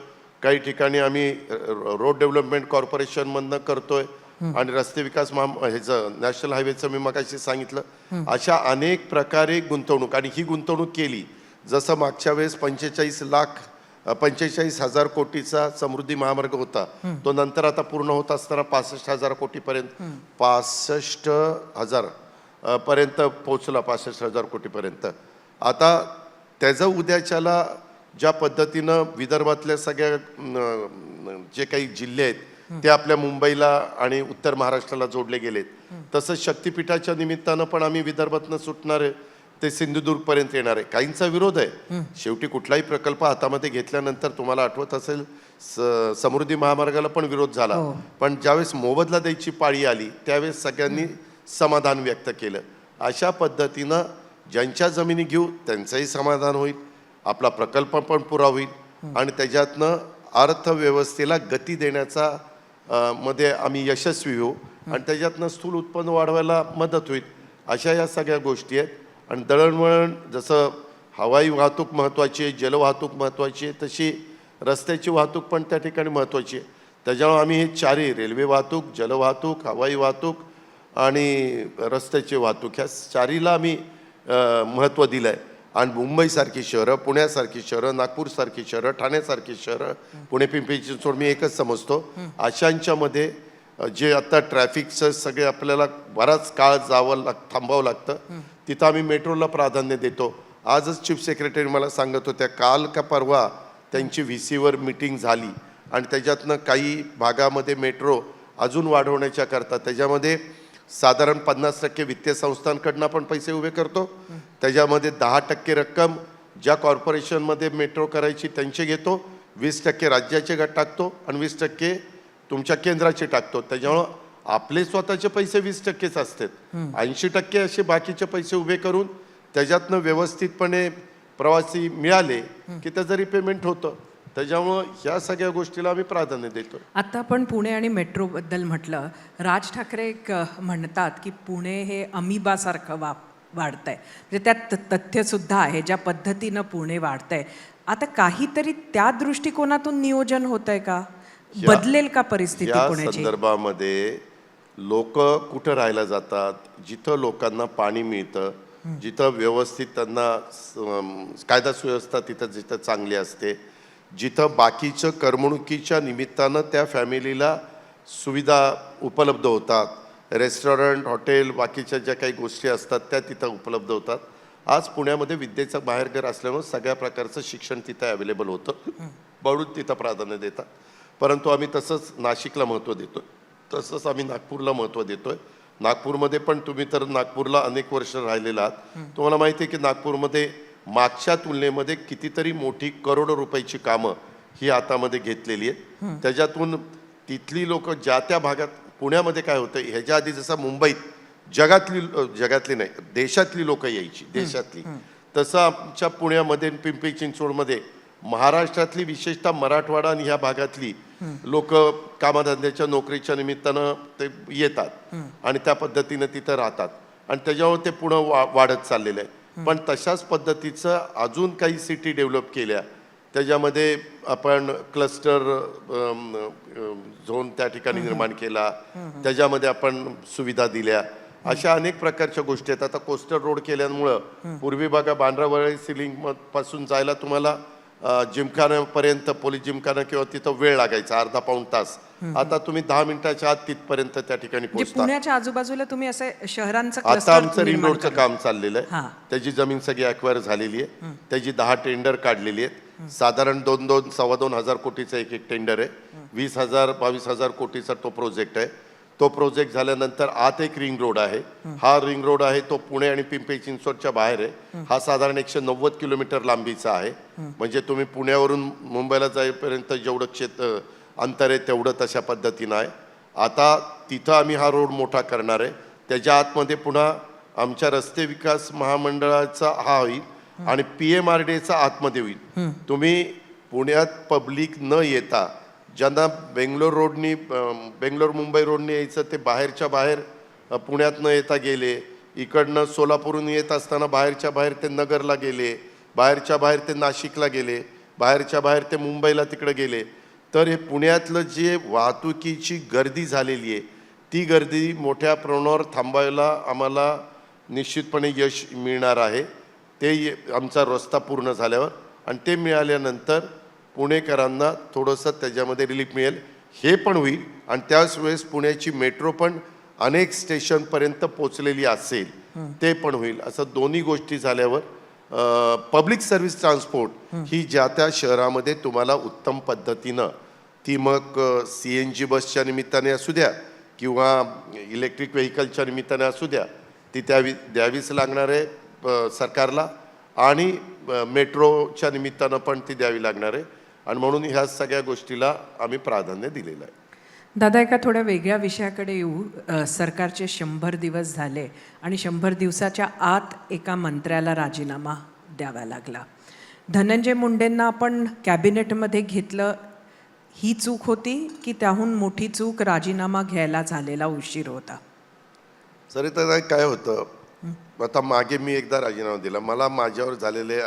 काही ठिकाणी आम्ही रोड डेव्हलपमेंट कॉर्पोरेशनमधनं करतोय आणि रस्ते विकास ह्याचं नॅशनल हायवेचं मी मगाशी सांगितलं. अशा अनेक प्रकारे गुंतवणूक, आणि ही गुंतवणूक केली जसं मागच्या वेळेस 45,000 कोटीचा समृद्धी महामार्ग होता, तो नंतर आता पूर्ण होत असताना 65,000 कोटीपर्यंत 65,000 पर्यंत पोहोचला, 65,000 कोटीपर्यंत. आता त्याचं उद्याच्याला ज्या पद्धतीनं विदर्भातल्या सगळ्या जे काही जिल्हे आहेत ते आपल्या मुंबईला आणि उत्तर महाराष्ट्राला जोडले गेलेत, तसंच शक्तिपीठाच्या निमित्तानं पण आम्ही विदर्भातनं सुटणार आहे ते सिंधुदुर्गपर्यंत येणार आहे. काहींचा विरोध आहे, शेवटी कुठलाही प्रकल्प हातामध्ये घेतल्यानंतर तुम्हाला आठवत असेल समृद्धी महामार्गाला पण विरोध झाला, पण ज्यावेळेस मोबदला द्यायची पाळी आली त्यावेळेस सगळ्यांनी समाधान व्यक्त केलं. अशा पद्धतीनं ज्यांच्या जमिनी घेऊ त्यांचंही समाधान होईल, आपला प्रकल्प पण पुरा होईल आणि त्याच्यातनं अर्थव्यवस्थेला गती देण्याचा मध्ये आम्ही यशस्वी होऊ आणि त्याच्यातनं स्थूल उत्पन्न वाढवायला मदत होईल. अशा या सगळ्या गोष्टी आहेत. आणि दळणवळण, जसं हवाई वाहतूक महत्त्वाची आहे, जलवाहतूक महत्त्वाची आहे, तशी रस्त्याची वाहतूक पण त्या ठिकाणी महत्त्वाची आहे. त्याच्यामुळे आम्ही हे चारही रेल्वे वाहतूक, जलवाहतूक, हवाई वाहतूक आणि रस्त्याची वाहतूक ह्या चारीला आम्ही महत्त्व दिलं आहे. आणि मुंबईसारखी शहरं, पुण्यासारखी शहरं, नागपूरसारखी शहरं, ठाण्यासारखी शहरं, पुणे पिंपरी चिंचवड मी एकच समजतो, अशांच्यामध्ये जे आता ट्रॅफिकचं सगळे आपल्याला बराच काळ थांबावं लागतं, तिथं आम्ही मेट्रोला प्राधान्य देतो. आजच चीफ सेक्रेटरी मला सांगत होत्या, काल का परवा त्यांची VCवर मीटिंग झाली आणि त्याच्यातनं काही भागामध्ये मेट्रो अजून वाढवण्याच्या करता त्याच्यामध्ये साधारण 50% वित्तीय संस्थांकडनं आपण पैसे उभे करतो, त्याच्यामध्ये 10% रक्कम ज्या कॉर्पोरेशनमध्ये मेट्रो करायची त्यांचे घेतो, 20% राज्याचे टाकतो आणि 20% तुमच्या केंद्राचे टाकतो. त्याच्यामुळं आपले स्वतःचे पैसे 20%च असतात, 80% असे बाकीचे पैसे उभे करून त्याच्यातनं व्यवस्थितपणे प्रवासी मिळाले की त्याचं रिपेमेंट होतं. त्याच्यामुळं ह्या सगळ्या गोष्टीला आम्ही प्राधान्य देतो. आता आपण पुणे आणि मेट्रोबद्दल म्हटलं, राज ठाकरे म्हणतात की पुणे हे अमिबासारखं वाढतंय, म्हणजे त्यात तथ्यसुद्धा आहे ज्या पद्धतीनं पुणे वाढतंय. आता काहीतरी त्या दृष्टिकोनातून नियोजन होतंय का, बदलेल का परिस्थिती पुण्याची? या संदर्भामध्ये लोक कुठं राहायला जातात, जिथं लोकांना पाणी मिळतं, जिथं व्यवस्थित त्यांना कायदा सुव्यवस्था तिथं जिथं चांगली असते, जिथं बाकीचं करमणुकीच्या निमित्तानं त्या फॅमिलीला सुविधा उपलब्ध होतात, रेस्टॉरंट, हॉटेल, बाकीच्या ज्या काही गोष्टी असतात त्या तिथं उपलब्ध होतात. आज पुण्यामध्ये विद्येचं बाहेरघर असल्यामुळे सगळ्या प्रकारचं शिक्षण तिथं अवेलेबल होतं, म्हणून तिथं प्राधान्य देतात. परंतु आम्ही तसंच नाशिकला महत्त्व देतो, तसंच आम्ही नागपूरला महत्त्व देतोय. नागपूरमध्ये पण तुम्ही तर नागपूरला अनेक वर्ष राहिलेला आहात, तुम्हाला माहिती आहे की नागपूरमध्ये मागच्या तुलनेमध्ये कितीतरी मोठी करोडो रुपयाची कामं ही हातामध्ये घेतलेली आहेत. त्याच्यातून तिथली लोक ज्या त्या भागात, पुण्यामध्ये काय होतं, ह्याच्या आधी जसं मुंबईत जगातली नाही देशातली लोक यायची, देशातली, तसं आमच्या पुण्यामध्ये पिंपरी चिंचवडमध्ये महाराष्ट्रातली विशेषतः मराठवाडा आणि ह्या भागातली लोक कामाधंद्याच्या नोकरीच्या निमित्तानं ते येतात आणि त्या पद्धतीनं तिथं राहतात आणि त्याच्यावर ते पुढं वाढत चाललेलं आहे. पण तशाच पद्धतीचं अजून काही सिटी डेव्हलप केल्या, त्याच्यामध्ये आपण क्लस्टर झोन त्या ठिकाणी निर्माण केला, त्याच्यामध्ये आपण सुविधा दिल्या, अशा अनेक प्रकारच्या गोष्टी आहेत. आता कोस्टल रोड केल्यामुळं पूर्वी बघा बांद्रावळी सिलिंग पासून जायला तुम्हाला जिमखान्यापर्यंत पोलीस जिमखाना किंवा तिथं वेळ लागायचा अर्धा पाऊण तास. आता तुम्ही 10 मिनिटाच्या आत तिथपर्यंत त्या ठिकाणी म्हणजे पोहोचता. पुण्याच्या आजूबाजूला तुम्ही असे शहरांचं आता cluster आमचं रिंग निर्माण रोडचं करता. काम चाललेलं हां. आहे. त्याची जमीन सगळी ॲक्वायर झालेली आहे. त्याची 10 टेंडर काढलेली आहेत. साधारण 2-2 हजार कोटीचा एक टेंडर आहे. 20,000-22,000 कोटीचा तो प्रोजेक्ट आहे. तो प्रोजेक्ट झाल्यानंतर आत एक रिंग रोड आहे. हा रिंग रोड आहे तो पुणे आणि पिंपरी चिंचवडच्या बाहेर आहे. हा साधारण 190 किलोमीटर लांबीचा आहे. म्हणजे तुम्ही पुण्यावरून मुंबईला जाईपर्यंत जेवढं अंतर आहे तेवढं तशा पद्धतीनं आहे. आता तिथं आम्ही हा रोड मोठा करणार आहे. त्याच्या आतमध्ये पुन्हा आमच्या रस्ते विकास महामंडळाचा हा होईल आणि PMRDAचा आतमध्ये होईल. तुम्ही पुण्यात पब्लिक न येता ज्यांना बेंगलोर मुंबई रोडनी यायचं ते बाहेरच्या बाहेर पुण्यात न येता गेले. इकडनं सोलापूरहून येत असताना बाहेरच्या बाहेर ते नगरला गेले, बाहेरच्या बाहेर ते नाशिकला गेले, बाहेरच्या बाहेर ते मुंबईला तिकडे गेले. तर हे पुण्यातलं जे वाहतुकीची गर्दी झालेली आहे ती गर्दी मोठ्या प्रमाणावर थांबायला आम्हाला निश्चितपणे यश मिळणार आहे. आमचा रस्ता पूर्ण झाल्यावर आणि ते मिळाल्यानंतर पुणेकरांना थोडंसं त्याच्यामध्ये रिलीफ मिळेल. हे पण होईल आणि त्याच वेळेस पुण्याची मेट्रो पण अनेक स्टेशनपर्यंत पोचलेली असेल ते पण होईल. असं दोन्ही गोष्टी झाल्यावर पब्लिक सर्व्हिस ट्रान्सपोर्ट ही ज्या त्या शहरामध्ये तुम्हाला उत्तम पद्धतीनं ती मग CNG बसच्या निमित्ताने असू द्या किंवा इलेक्ट्रिक व्हेकलच्या निमित्ताने असू द्या ती द्यावीच लागणार आहे सरकारला आणि मेट्रोच्या निमित्तानं पण ती द्यावी लागणार आहे. आणि म्हणून ह्या सगळ्या गोष्टीला आम्ही प्राधान्य दिलेलं आहे. दादा एका थोड्या वेगळ्या विषयाकडे येऊ. सरकारचे 100 दिवस झाले आणि 100 दिवसाच्या आत एका मंत्र्याला राजीनामा द्यावा लागला. धनंजय मुंडेंना आपण कॅबिनेटमध्ये घेतलं, ही चूक होती की त्याहून मोठी चूक राजीनामा घ्यायला झालेला उशीर होता? सरिता काय होतं, आता मागे मी एकदा राजीनामा दिला. मला माझ्यावर झालेले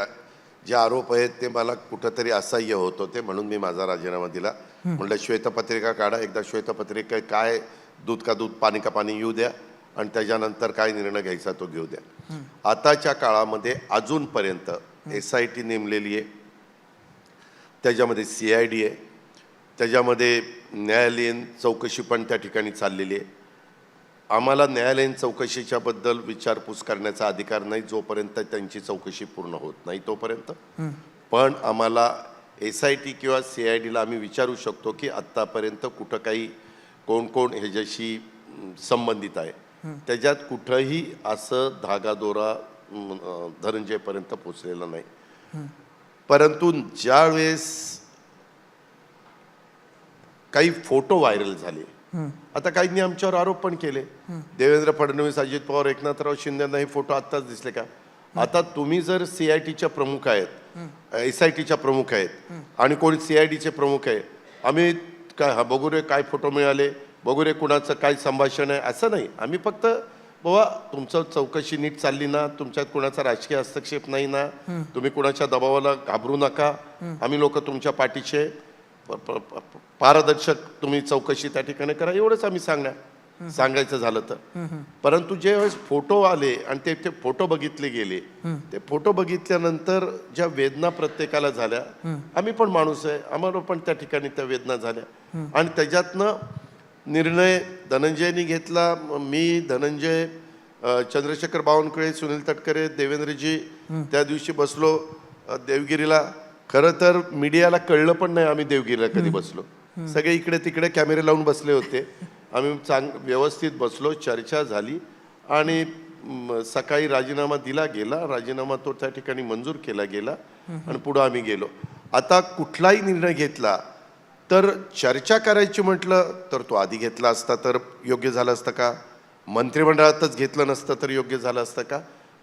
जे आरोप आहेत ते मला कुठंतरी असह्य होत होते म्हणून मी माझा राजीनामा दिला. म्हटलं श्वेतपत्रिका काढा, एकदा श्वेतपत्रिका काय दूध का दूध पाणी का पाणी येऊ द्या आणि त्याच्यानंतर काय निर्णय घ्यायचा तो घेऊ द्या. आताच्या काळामध्ये अजूनपर्यंत SIT नेमलेली आहे, त्याच्यामध्ये CID आहे, त्याच्यामध्ये न्यायालयीन चौकशी पण त्या ठिकाणी चाललेली आहे. आम्हाला न्यायालयीन चौकशीच्याबद्दल विचारपूस करण्याचा अधिकार नाही जोपर्यंत त्यांची चौकशी पूर्ण होत नाही तोपर्यंत. पण आम्हाला SIT किंवा CIDला आम्ही विचारू शकतो की आत्तापर्यंत कुठं काही कोण कोण ह्याच्याशी संबंधित आहे. त्याच्यात कुठंही असं धागादोरा धनंजयपर्यंत पोचलेला नाही. परंतु ज्यावेळेस काही फोटो व्हायरल झाले, आता काहींनी आमच्यावर आरोप पण केले. देवेंद्र फडणवीस, अजित पवार, एकनाथराव शिंदेना हे फोटो आत्ताच दिसले का? आता तुम्ही जर CITच्या प्रमुख आहेत, SITच्या प्रमुख आहेत आणि कोणी CIDचे प्रमुख आहे, आम्ही काय बघू रे काय फोटो मिळाले, बघू रे कुणाचं काय संभाषण आहे, असं नाही. आम्ही फक्त बाबा तुमचं चौकशी नीट चालली ना, तुमच्यात कुणाचा राजकीय हस्तक्षेप नाही ना, तुम्ही कुणाच्या दबावाला घाबरू नका, आम्ही लोक तुमच्या पाठीचे, पारदर्शक तुम्ही चौकशी त्या ठिकाणी करा, एवढंच आम्ही सांगायचं झालं तर. परंतु ज्यावेळेस फोटो आले आणि ते फोटो बघितले गेले, ते फोटो बघितल्यानंतर ज्या वेदना प्रत्येकाला झाल्या, आम्ही पण माणूस आहे, आम्हाला पण त्या ठिकाणी त्या वेदना झाल्या आणि त्याच्यातनं निर्णय धनंजयनी घेतला. मी, धनंजय, चंद्रशेखर बावनकुळे, सुनील तटकरे, देवेंद्रजी त्या दिवशी बसलो देवगिरीला. खरं तर मीडियाला कळलं पण नाही आम्ही देवगिरीला कधी बसलो. सगळे इकडे तिकडे कॅमेरे लावून बसले होते. आम्ही व्यवस्थित बसलो, चर्चा झाली आणि सकाळी राजीनामा दिला गेला. राजीनामा तो त्या ठिकाणी मंजूर केला गेला आणि पुढं आम्ही गेलो. आता कुठलाही निर्णय घेतला तर चर्चा करायची म्हटलं तर तो आधी घेतला असता तर योग्य झालं असतं का? मंत्रिमंडळातच घेतलं नसतं तर योग्य झालं असतं का?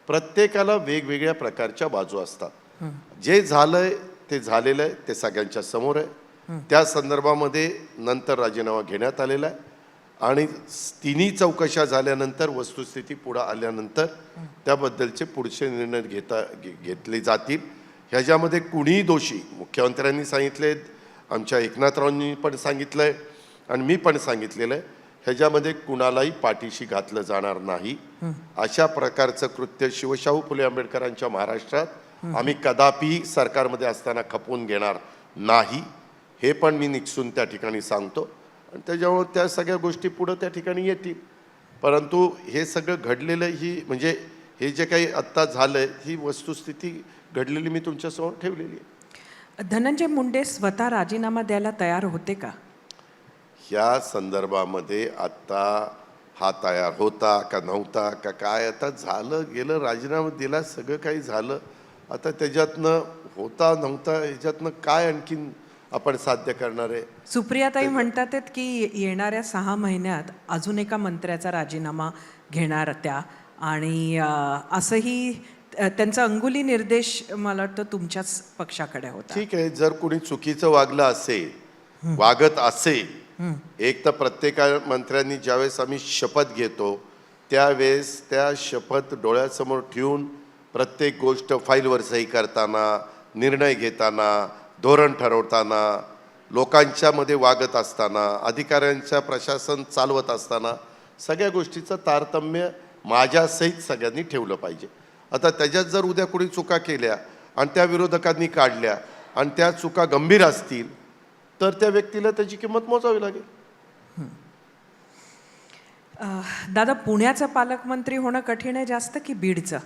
प्रत्येकाला वेगवेगळ्या प्रकारच्या बाजू असतात. जे झालंय ते झालेलं आहे, ते सगळ्यांच्या समोर आहे. त्या संदर्भामध्ये नंतर राजीनामा घेण्यात आलेला आहे आणि तिन्ही चौकशा झाल्यानंतर वस्तुस्थिती पुढे आल्यानंतर त्याबद्दलचे पुढचे निर्णय घेतले जातील. ह्याच्यामध्ये कुणीही दोषी, मुख्यमंत्र्यांनी सांगितले, आमच्या एकनाथरावांनी पण सांगितलंय आणि मी पण सांगितलेलं आहे, ह्याच्यामध्ये कुणालाही पाठीशी घातलं जाणार नाही. अशा प्रकारचं कृत्य शिवशाहू फुले आंबेडकरांच्या महाराष्ट्रात आम्ही कदापि सरकारमध्ये असताना खपवून घेणार नाही, हे पण मी निक्षून त्या ठिकाणी सांगतो. आणि त्याच्यामुळे त्या सगळ्या गोष्टी पुढं त्या ठिकाणी येतील. परंतु हे सगळं घडलेलं ही म्हणजे हे जे काही आत्ता झालंय ही वस्तुस्थिती घडलेली मी तुमच्यासमोर ठेवलेली आहे. धनंजय मुंडे स्वतः राजीनामा द्यायला तयार होते का? ह्या संदर्भामध्ये आत्ता हा तयार होता का नव्हता का काय, आता झालं गेलं, राजीनामा दिला, सगळं काही झालं. आता त्याच्यातनं होता नव्हता ह्याच्यातनं काय आणखीन आपण साध्य करणार आहे? सुप्रियाताई म्हणतात आहेत की येणाऱ्या 6 महिन्यात अजून एका मंत्र्याचा राजीनामा घेणार त्या, आणि असंही त्यांचा अंगुली निर्देश मला वाटतं तुमच्याच पक्षाकडे होता. ठीक आहे, जर कोणी चुकीचं वागलं असेल, वागत असेल, एक तर प्रत्येक मंत्र्यांनी ज्यावेळेस आम्ही शपथ घेतो त्यावेळेस त्या शपथ डोळ्यासमोर ठेवून प्रत्येक गोष्ट फाईलवर सही करताना, निर्णय घेताना, धोरण ठरवताना, लोकांच्या मध्ये वागत असताना, अधिकाऱ्यांच्या प्रशासन चालवत असताना सगळ्या गोष्टीचं तारतम्य माझ्यासहित सगळ्यांनी ठेवलं पाहिजे. आता त्याच्यात जर उद्या कोणी चुका केल्या आणि त्या विरोधकांनी काढल्या आणि त्या चुका गंभीर असतील तर त्या व्यक्तीला त्याची किंमत मोजावी लागेल. दादा, पुण्याचा पालकमंत्री होणं कठीण आहे जास्त की बीडचं?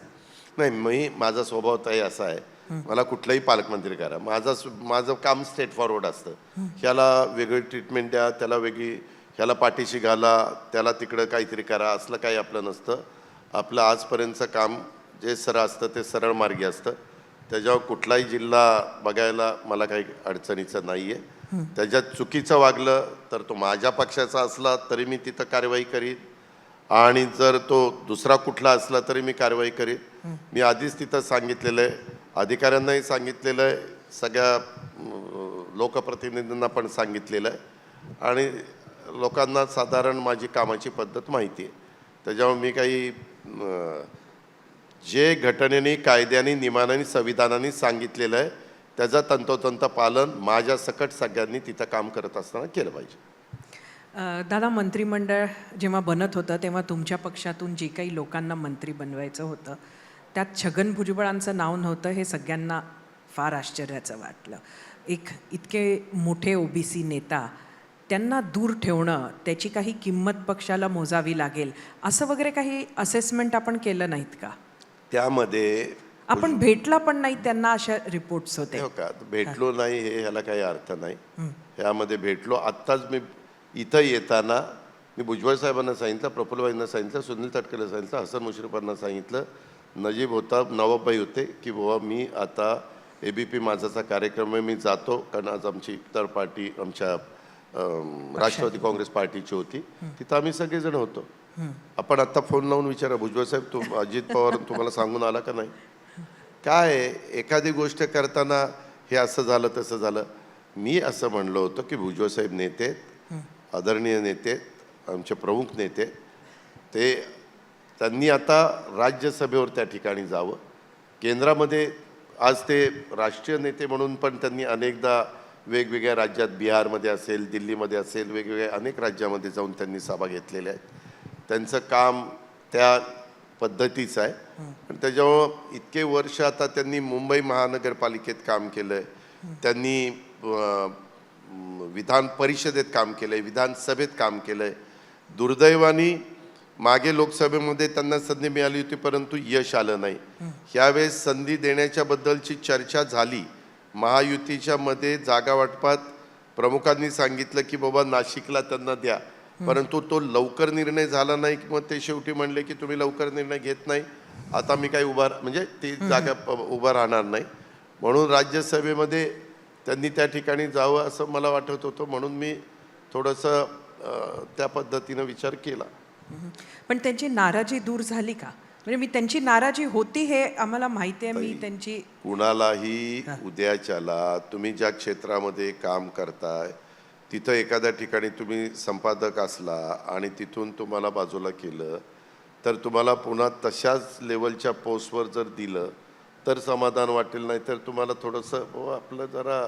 नाही, माझा स्वभाव तरी असा आहे, मला कुठलाही पालकमंत्री करा, माझं काम स्ट्रेट फॉरवर्ड असतं. ह्याला वेगळी ट्रीटमेंट द्या, त्याला वेगळी, ह्याला पाठीशी घाला, त्याला तिकडं काहीतरी करा, असलं काही आपलं नसतं. आपलं आजपर्यंतचं काम जे सरळ असतं ते सरळ मार्गी असतं. त्याच्यावर कुठलाही जिल्हा बघायला मला काही अडचणीचं नाही आहे. त्याच्यात चुकीचं वागलं तर तो माझ्या पक्षाचा असला तरी मी तिथं कारवाई करीन, आणि जर तो दुसरा कुठला असला तरी मी कारवाई करीन. मी आधीच तिथं सांगितलेलं आहे, अधिकाऱ्यांनाही सांगितलेलं आहे, सगळ्या लोकप्रतिनिधींना पण सांगितलेलं आहे, आणि लोकांना साधारण माझी कामाची पद्धत माहिती आहे. त्याच्यामुळे मी काही जे घटनेने, कायद्याने, नियमाने, संविधानाने सांगितलेलं आहे त्याचं तंतोतंत पालन माझ्या सकट सगळ्यांनी तिथं काम करत असताना केलं पाहिजे. दादा, मंत्रिमंडळ जेव्हा बनत होतं तेव्हा तुमच्या पक्षातून जे काही लोकांना मंत्री बनवायचं होतं त्यात छगन भुजबळांचं नाव नव्हतं, हे सगळ्यांना फार आश्चर्याचं वाटलं. एक इतके मोठे ओबीसी नेता, त्यांना दूर ठेवणं, त्याची काही किंमत पक्षाला मोजावी लागेल असं वगैरे काही असेसमेंट आपण केलं नाहीत का? त्यामध्ये आपण भेटला पण नाही त्यांना, अशा रिपोर्ट्स होते. हो का, भेटलो नाही हे ह्याला काही अर्थ नाही. ह्यामध्ये भेटलो. आत्ताच मी इथं येताना मी भुजबळ साहेबांना सांगितलं, प्रफुल्लभाईंना सांगितलं, सुनील तटकरेला सांगितलं, हसन मुश्रीफांना सांगितलं, नजीब होता, नवाबाई होते, की बाबा मी आता ABP माझाचा कार्यक्रम आहे, मी जातो. कारण आज आमची इतर पार्टी आमच्या राष्ट्रवादी काँग्रेस पार्टीची होती, तिथं आम्ही सगळेजण होतो. आपण आत्ता फोन लावून विचारा, भुजबळ साहेब अजित पवार तुम्हाला सांगून आला का नाही? काय एखादी गोष्ट करताना हे असं झालं तसं झालं. मी असं म्हणलो होतं की भुजबळ साहेब नेते, आदरणीय नेते, आमचे प्रमुख नेते, त्यांनी आता राज्यसभेवर त्या ठिकाणी जावं. केंद्रामध्ये आज ते राष्ट्रीय नेते म्हणून पण त्यांनी अनेकदा वेगवेगळ्या राज्यात, बिहारमध्ये असेल, दिल्लीमध्ये असेल, वेगवेगळ्या अनेक राज्यामध्ये जाऊन त्यांनी सभा घेतलेल्या आहेत. त्यांचं काम त्या पद्धतीचं आहे. आणि त्याच्यामुळं इतके वर्ष आता त्यांनी मुंबई महानगरपालिकेत काम केलं आहे, त्यांनी विधान परिषदेत काम केलं आहे, विधानसभेत काम केलं आहे. दुर्दैवाने मागे लोकसभेमध्ये त्यांना संधी मिळाली होती परंतु यश आलं नाही. ह्यावेळेस संधी देण्याच्या बद्दलची चर्चा झाली. महायुतीच्या मध्ये जागा वाटपात प्रमुखांनी सांगितलं की बाबा नाशिकला त्यांना द्या, परंतु तो लवकर निर्णय झाला नाही. मग ते शेवटी म्हणले की तुम्ही लवकर निर्णय घेत नाही, आता मी काही म्हणजे ती जागा उभा राहणार नाही. म्हणून राज्यसभेमध्ये त्यांनी त्या ठिकाणी जावं असं मला वाटत होतं, म्हणून मी थोडंसं त्या पद्धतीनं विचार केला. पण त्यांची नाराजी दूर झाली का? म्हणजे मी त्यांची नाराजी होती हे आम्हाला माहिती आहे. मी त्यांची कुणालाही उद्याच्याला तुम्ही ज्या क्षेत्रामध्ये काम करताय तिथं एखाद्या ठिकाणी तुम्ही संपादक असला आणि तिथून तुम्हाला बाजूला केलं तर तुम्हाला पुन्हा तशाच लेवलच्या पोस्टवर जर दिलं तर समाधान वाटेल, नाही तर तुम्हाला थोडंसं आपलं जरा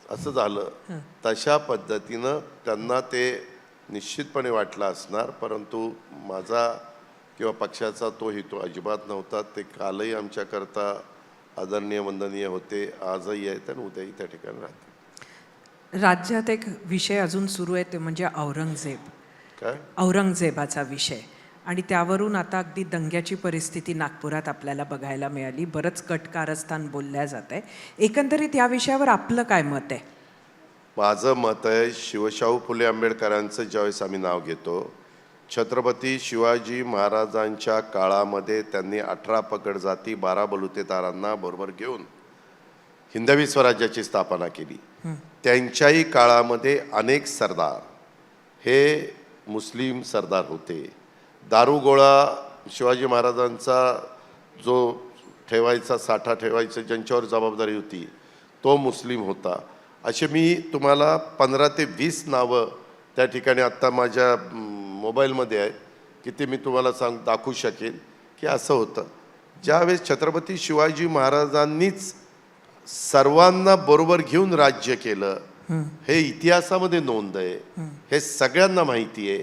असं झालं. तशा पद्धतीनं त्यांना ते निश्चितपणे वाटलं असणार, परंतु माझा किंवा पक्षाचा तो हेतू अजिबात नव्हता. ते कालही आमच्याकरता आदरणीय वंदनीय होते, आजही आहेत आणि उद्याही त्या ठिकाणी राहतील. राज्यात एक विषय अजून सुरू आहे ते म्हणजे औरंगजेब. काय औरंगजेबाचा विषय आणि त्यावरून आता अगदी दंग्याची परिस्थिती नागपुरात आपल्याला बघायला मिळाली. बरंच कट कारस्थान बोलल्या जात आहे. एकंदरीत या विषयावर आपलं काय मत आहे? माझं मत आहे, शिवशाहू फुले आंबेडकरांचं ज्यावेळेस आम्ही नाव घेतो, छत्रपती शिवाजी महाराजांच्या काळामध्ये त्यांनी 18 पगड जाती 12 बलुतेदारांना बरोबर घेऊन हिंदवी स्वराज्याची स्थापना केली. त्यांच्याही काळामध्ये अनेक सरदार हे मुस्लिम सरदार होते. दारुगोळा शिवाजी महाराजांचा जो ठेवायचा, साठा ठेवायचा, ज्यांच्यावर जबाबदारी होती तो मुस्लिम होता. असे मी तुम्हाला 15 ते 20 नावं त्या ठिकाणी आत्ता माझ्या मोबाईलमध्ये आहेत की ते मी तुम्हाला दाखवू शकेन की असं होतं. ज्यावेळेस छत्रपती शिवाजी महाराजांनीच सर्वांना बरोबर घेऊन राज्य केलं, हे इतिहासामध्ये नोंद आहे, हे सगळ्यांना माहिती आहे.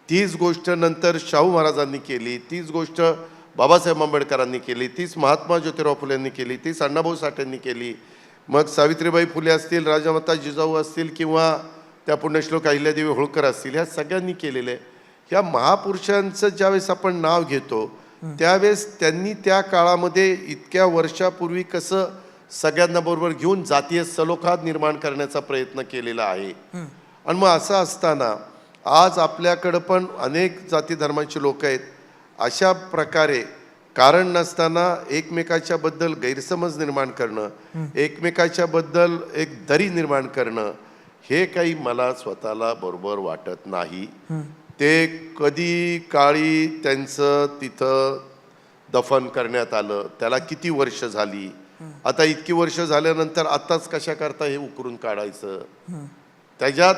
तीच गोष्ट नंतर शाहू महाराजांनी केली, तीच गोष्ट बाबासाहेब आंबेडकरांनी केली, तीच महात्मा ज्योतिराव फुलेंनी केली, तीच अण्णाभाऊ साठेंनी केली. मग सावित्रीबाई फुले असतील, राजामाता जिजाऊ असतील किंवा त्या पुण्यश्लोक अहिल्यादेवी होळकर असतील, ह्या सगळ्यांनी केलेलं आहे. ह्या महापुरुषांचं ज्यावेळेस आपण नाव घेतो त्यावेळेस त्यांनी त्या काळामध्ये इतक्या वर्षापूर्वी कसं सगळ्यांना बरोबर घेऊन जातीय सलोखा निर्माण करण्याचा प्रयत्न केलेला आहे. आणि मग असं असताना आज आपल्याकडं पण अनेक जाती धर्माचे लोक आहेत. अशा प्रकारे कारण नसताना एकमेकाच्या बद्दल गैरसमज निर्माण करणं, एकमेकाच्या बद्दल एक दरी निर्माण करणं, हे काही मला स्वतःला बरोबर वाटत नाही. ते कधी काळी त्यांचं तिथं दफन करण्यात आलं, त्याला किती वर्ष झाली, आता इतकी वर्ष झाल्यानंतर आताच कशा करता हे उकरून काढायचं. त्याच्यात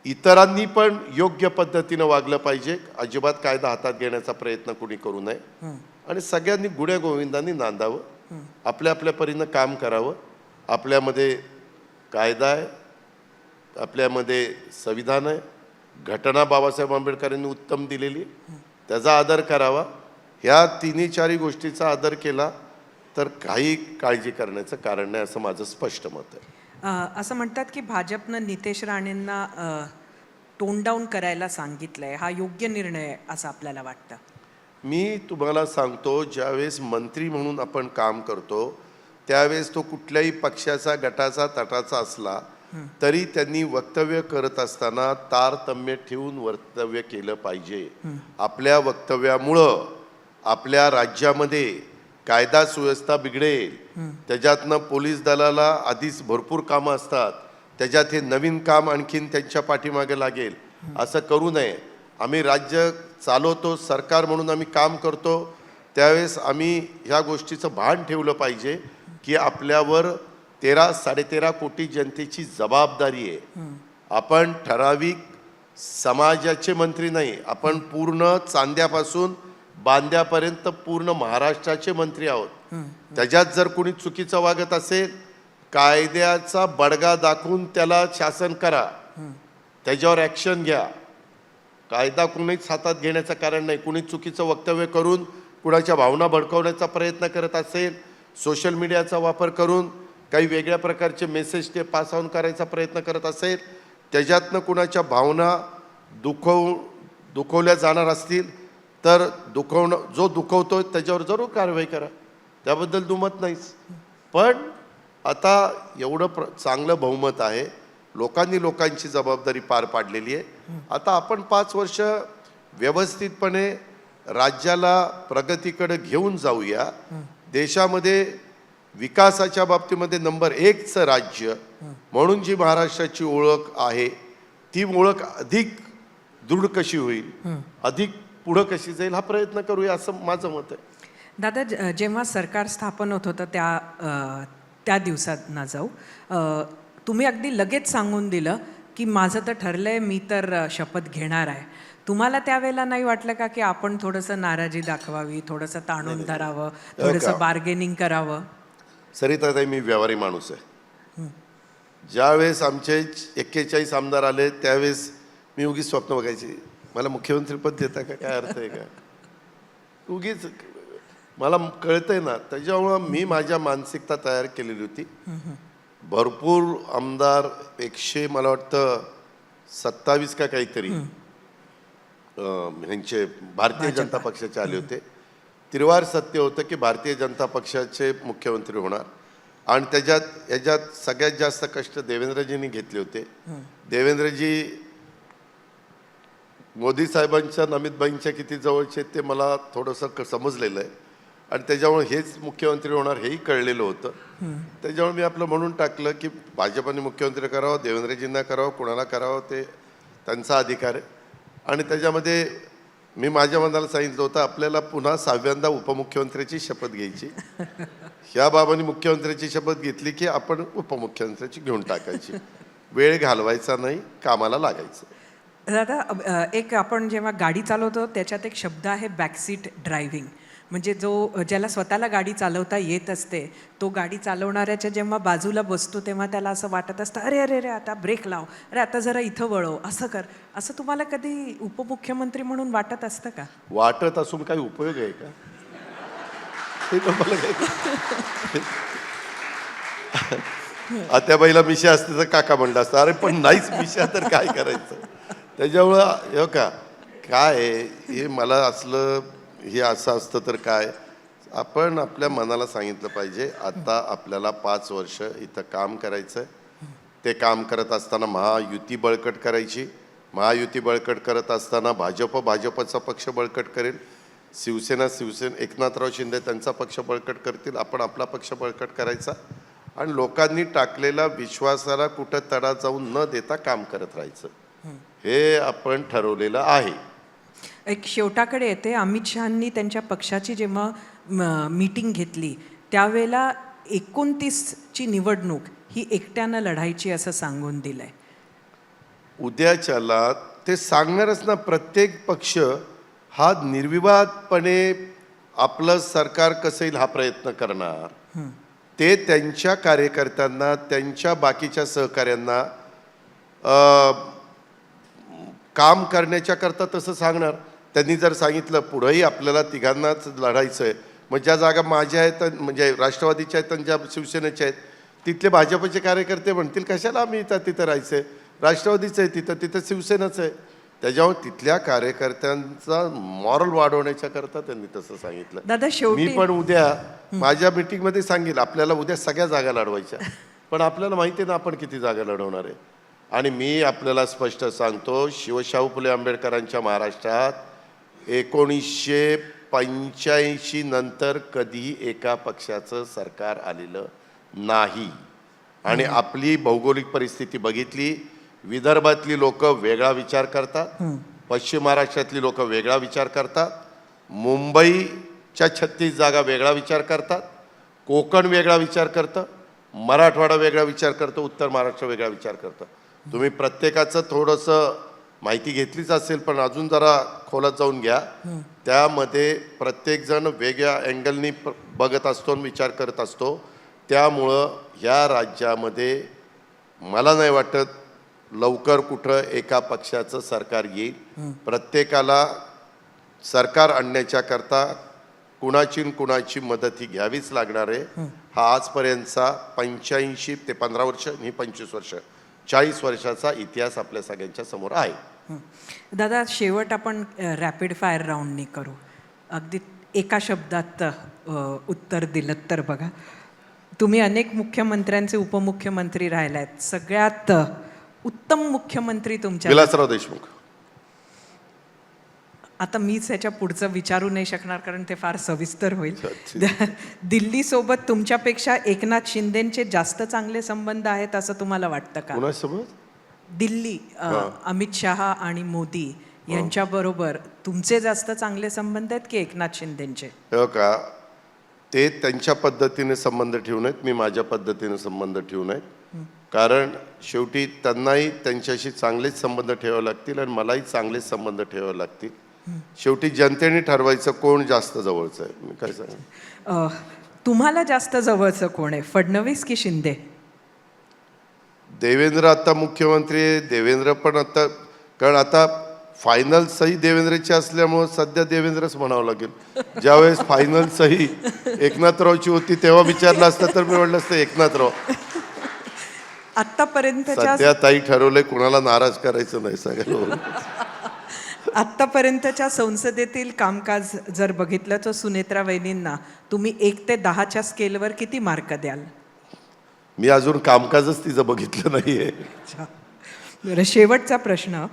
इतरांनी पण योग्य पद्धतीनं वागलं पाहिजे. अजिबात कायदा हातात घेण्याचा प्रयत्न कुणी करू नये आणि सगळ्यांनी गुण्या गोविंदांनी नांदावं, आपल्या आपल्या परीनं काम करावं. आपल्यामध्ये कायदा आहे, आपल्यामध्ये संविधान आहे, घटना बाबासाहेब आंबेडकरांनी उत्तम दिलेली, त्याचा आदर करावा. ह्या तिन्ही चारी गोष्टीचा आदर केला तर काही काळजी करण्याचं कारण नाही, असं माझं स्पष्ट मत आहे. असं म्हणतात की भाजपनं नितेश राणेंना टोन डाऊन करायला सांगितलंय. हा योग्य निर्णय आहे असं आपल्याला वाटतं? मी तुम्हाला सांगतो, ज्यावेळेस मंत्री म्हणून आपण काम करतो त्यावेळेस तो कुठल्याही पक्षाचा, गटाचा, तटाचा असला तरी त्यांनी वक्तव्य करत असताना तारतम्य ठेवून वक्तव्य केलं पाहिजे. आपल्या वक्तव्यामुळं आपल्या राज्यामध्ये कायदा सुव्यवस्था बिघडेल. त्याच्यातनं पोलीस दलाला आधीच भरपूर कामं असतात, त्याच्यात हे नवीन काम आणखीन त्यांच्या पाठीमागे लागेल. असं करू नये. आम्ही राज्य चालवतो, सरकार म्हणून आम्ही काम करतो, त्यावेळेस आम्ही ह्या गोष्टीचं भान ठेवलं पाहिजे की आपल्यावर 13-13.5 कोटी जनतेची जबाबदारी आहे. आपण ठराविक समाजाचे मंत्री नाही, आपण पूर्ण चांद्यापासून बांद्यापर्यंत पूर्ण महाराष्ट्राचे मंत्री आहोत. त्याच्यात जर कोणी चुकीचं वागत असेल, कायद्याचा बडगा दाखवून त्याला शासन करा, त्याच्यावर ॲक्शन घ्या. कायदा कुणीच हातात घेण्याचं कारण नाही. कुणी चुकीचं वक्तव्य करून कुणाच्या भावना भडकवण्याचा प्रयत्न करत असेल, सोशल मीडियाचा वापर करून काही वेगळ्या प्रकारचे मेसेज ते पास ऑन करायचा प्रयत्न करत असेल, त्याच्यातनं कुणाच्या भावना दुखवल्या जाणार असतील तर जो दुखवतो त्याच्यावर जरूर कारवाई करा, त्याबद्दल दुमत नाहीच. पण आता एवढं चांगलं बहुमत आहे, लोकांची जबाबदारी पार पाडलेली आहे. आता आपण 5 वर्ष व्यवस्थितपणे राज्याला प्रगतीकडे घेऊन जाऊया. देशामध्ये विकासाच्या बाबतीमध्ये नंबर 1चं राज्य म्हणून जी महाराष्ट्राची ओळख आहे, ती ओळख अधिक दृढ कशी होईल, अधिक पुढं कशी जाईल, हा प्रयत्न करूया, असं माझं मत आहे. दादा, जेव्हा सरकार स्थापन होत होतं त्या दिवसात ना जाऊ, तुम्ही अगदी लगेच सांगून दिलं की माझं तर ठरलंय, मी तर शपथ घेणार आहे. तुम्हाला त्यावेळेला नाही वाटलं का की आपण थोडंसं नाराजी दाखवावी, थोडंसं ताणून धरावं, थोडंसं बार्गेनिंग करावं? सरिताताई, मी व्यवहारी माणूस आहे. ज्यावेळेस आमचे 41 आमदार आले त्यावेळेस मी उगीच स्वप्न बघायची, मला मुख्यमंत्रीपद देता का, काय अर्थ आहे का, उगीच मला कळतंय ना, त्याच्यामुळं मी माझ्या मानसिकता तयार केलेली होती. भरपूर आमदार 100 मला वाटतं 27 का काहीतरी ह्यांचे भारतीय जनता पक्षाचे आले होते. तिरवार सत्य होतं की भारतीय जनता पक्षाचे मुख्यमंत्री होणार आणि याच्यात सगळ्यात जास्त कष्ट देवेंद्रजींनी घेतले होते. देवेंद्रजी मोदी साहेबांच्या नमितबाईंच्या किती जवळचे ते मला थोडंसं समजलेलं आहे आणि त्याच्यामुळे हेच मुख्यमंत्री होणार हेही कळलेलं होतं. त्याच्यामुळे मी आपलं म्हणून टाकलं की भाजपाने मुख्यमंत्री करावं, देवेंद्रजींना करावं, कोणाला करावं ते त्यांचा अधिकार आहे. आणि त्याच्यामध्ये मी माझ्या मनाला सांगितलं होतं आपल्याला पुन्हा 6व्यांदा उपमुख्यमंत्र्याची शपथ घ्यायची. ह्या बाबांनी मुख्यमंत्र्याची शपथ घेतली की आपण उपमुख्यमंत्र्याची घेऊन टाकायची. वेळ घालवायचा नाही, कामाला लागायचं. दादा एक आपण जेव्हा गाडी चालवतो त्याच्यात एक शब्द आहे बॅकसीट ड्रायव्हिंग. म्हणजे ज्याला स्वतःला गाडी चालवता येत असते तो गाडी चालवणाऱ्याच्या जेव्हा बाजूला बसतो तेव्हा त्याला असं वाटत असतं अरे अरे अरे आता ब्रेक लाव, अरे आता जरा इथं वळव, असं कर. असं तुम्हाला कधी उपमुख्यमंत्री म्हणून वाटत असतं का? वाटत असून काही उपयोग आहे का? ते तुम्हाला काय आत्याबाईला मिशा असते तर काका म्हणलं असतं, अरे पण नाहीच मिशा तर काय करायचं. त्याच्यामुळं हे का काय हे मला असलं हे असं असतं तर काय. आपण आपल्या मनाला सांगितलं पाहिजे आता आपल्याला 5 वर्ष इथं काम करायचं आहे. ते काम करत असताना महायुती बळकट करायची. महायुती बळकट करत असताना भाजपचा पक्ष बळकट करेल, शिवसेना एकनाथराव शिंदे त्यांचा पक्ष बळकट करतील, आपण आपला पक्ष बळकट करायचा आणि लोकांनी टाकलेला विश्वासाला कुठं तडा जाऊन न देता काम करत राहायचं. हे आपण ठरवलेलं आहे. एक शेवटाकडे येते. अमित शहांनी त्यांच्या पक्षाची जेव्हा मीटिंग घेतली त्यावेळेला 29ची निवडणूक ही एकट्यानं लढायची असं सांगून दिलंय. उद्याच्याला ते सांगणारच ना. प्रत्येक पक्ष हा निर्विवादपणे आपलं सरकार कसं येईल हा प्रयत्न करणार. ते त्यांच्या कार्यकर्त्यांना त्यांच्या बाकीच्या सहकाऱ्यांना काम करण्याच्या करता तसं सांगणार. त्यांनी जर सांगितलं पुढंही आपल्याला तिघांनाच लढायचं आहे, मग ज्या जागा माझ्या आहेत म्हणजे राष्ट्रवादीच्या आहेत आणि ज्या शिवसेनेच्या आहेत तिथले भाजपचे कार्यकर्ते म्हणतील कशाला आम्ही तिथं राहायचं आहे, राष्ट्रवादीचं आहे तिथं शिवसेनाचं आहे. त्याच्यामुळे तिथल्या कार्यकर्त्यांचा मॉरल वाढवण्याच्या करता त्यांनी तसं सांगितलं. दादा शेवटी मी पण उद्या माझ्या मीटिंगमध्ये सांगेल आपल्याला उद्या सगळ्या जागा लढवायच्या, पण आपल्याला माहिती आहे ना आपण किती जागा लढवणार आहे. आणि मी आपल्याला स्पष्ट सांगतो शिवशाहू फुले आंबेडकरांच्या महाराष्ट्रात 1985 नंतर कधीही एका पक्षाचं सरकार आलेलं नाही. आणि आपली भौगोलिक परिस्थिती बघितली, विदर्भातली लोक वेगळा विचार करतात, पश्चिम महाराष्ट्रातली लोक वेगळा विचार करतात, मुंबईच्या 36 जागा वेगळा विचार करतात, कोकण वेगळा विचार करतं, मराठवाडा वेगळा विचार करतो, उत्तर महाराष्ट्र वेगळा विचार करतं. तुम्ही प्रत्येकाचं थोडंसं माहिती घेतलीच असेल पण अजून जरा खोलात जाऊन घ्या. त्यामध्ये प्रत्येकजण वेगळ्या अँगलनी बघत असतो आणि विचार करत असतो. त्यामुळं ह्या राज्यामध्ये मला नाही वाटत लवकर कुठं एका पक्षाचं सरकार येईल. प्रत्येकाला सरकार आणण्याच्या करता कुणाची मदत ही घ्यावीच लागणार आहे. हा आजपर्यंतचा 85 ते 15 वर्ष ही 25 वर्ष 40 वर्षाचा इतिहास आपल्या सगळ्यांच्या समोर आहे. दादा शेवट आपण रॅपिड फायर राऊंडनी करू. अगदी एका शब्दात उत्तर दिलं तर बघा, तुम्ही अनेक मुख्यमंत्र्यांचे उपमुख्यमंत्री राहिलात, सगळ्यात उत्तम मुख्यमंत्री तुमच्या विलासराव देशमुख. आता मीच ह्याच्या पुढचं विचारू नाही शकणार कारण ते फार सविस्तर होईल. दिल्लीसोबत तुमच्यापेक्षा एकनाथ शिंदेचे जास्त चांगले संबंध आहेत असं तुम्हाला वाटतं का? कोणासोबत? दिल्ली अमित शहा आणि मोदी यांच्याबरोबर तुमचे जास्त चांगले संबंध आहेत की एकनाथ शिंदेचे? हो का, ते त्यांच्या पद्धतीने संबंध ठेवून आहेत, मी माझ्या पद्धतीने संबंध ठेवून आहेत. कारण शेवटी त्यांनाही त्यांच्याशी चांगलेच संबंध ठेवावे लागतील आणि मलाही चांगलेच संबंध ठेवावे लागतील. शेवटी जनतेने ठरवायचं कोण जास्त जवळचं आहे. मी काय सांग, तुम्हाला जास्त जवळचं कोण आहे, फडणवीस की शिंदे? देवेंद्र आता मुख्यमंत्री आहे. देवेंद्र पण आता, कारण आता फायनल सही देवेंद्रची असल्यामुळं सध्या देवेंद्रच म्हणावं लागेल. ज्यावेळेस फायनल सही एकनाथरावची होती तेव्हा विचारलं असतं तर मी म्हटलं असतं एकनाथराव. आत्तापर्यंतच्या सध्या ताई ठरवलंय कुणाला नाराज करायचं नाही सगळ्याला. आत्तापर्यंतच्या संसदेतील कामकाज जर बघितलं तर सुनेत्रा वहिनींना तुम्ही 1 ते 10च्या स्केलवर किती मार्क द्याल? मी अजून कामकाजच तिचं बघितलं नाहीये. बरं, शेवटचा प्रश्न.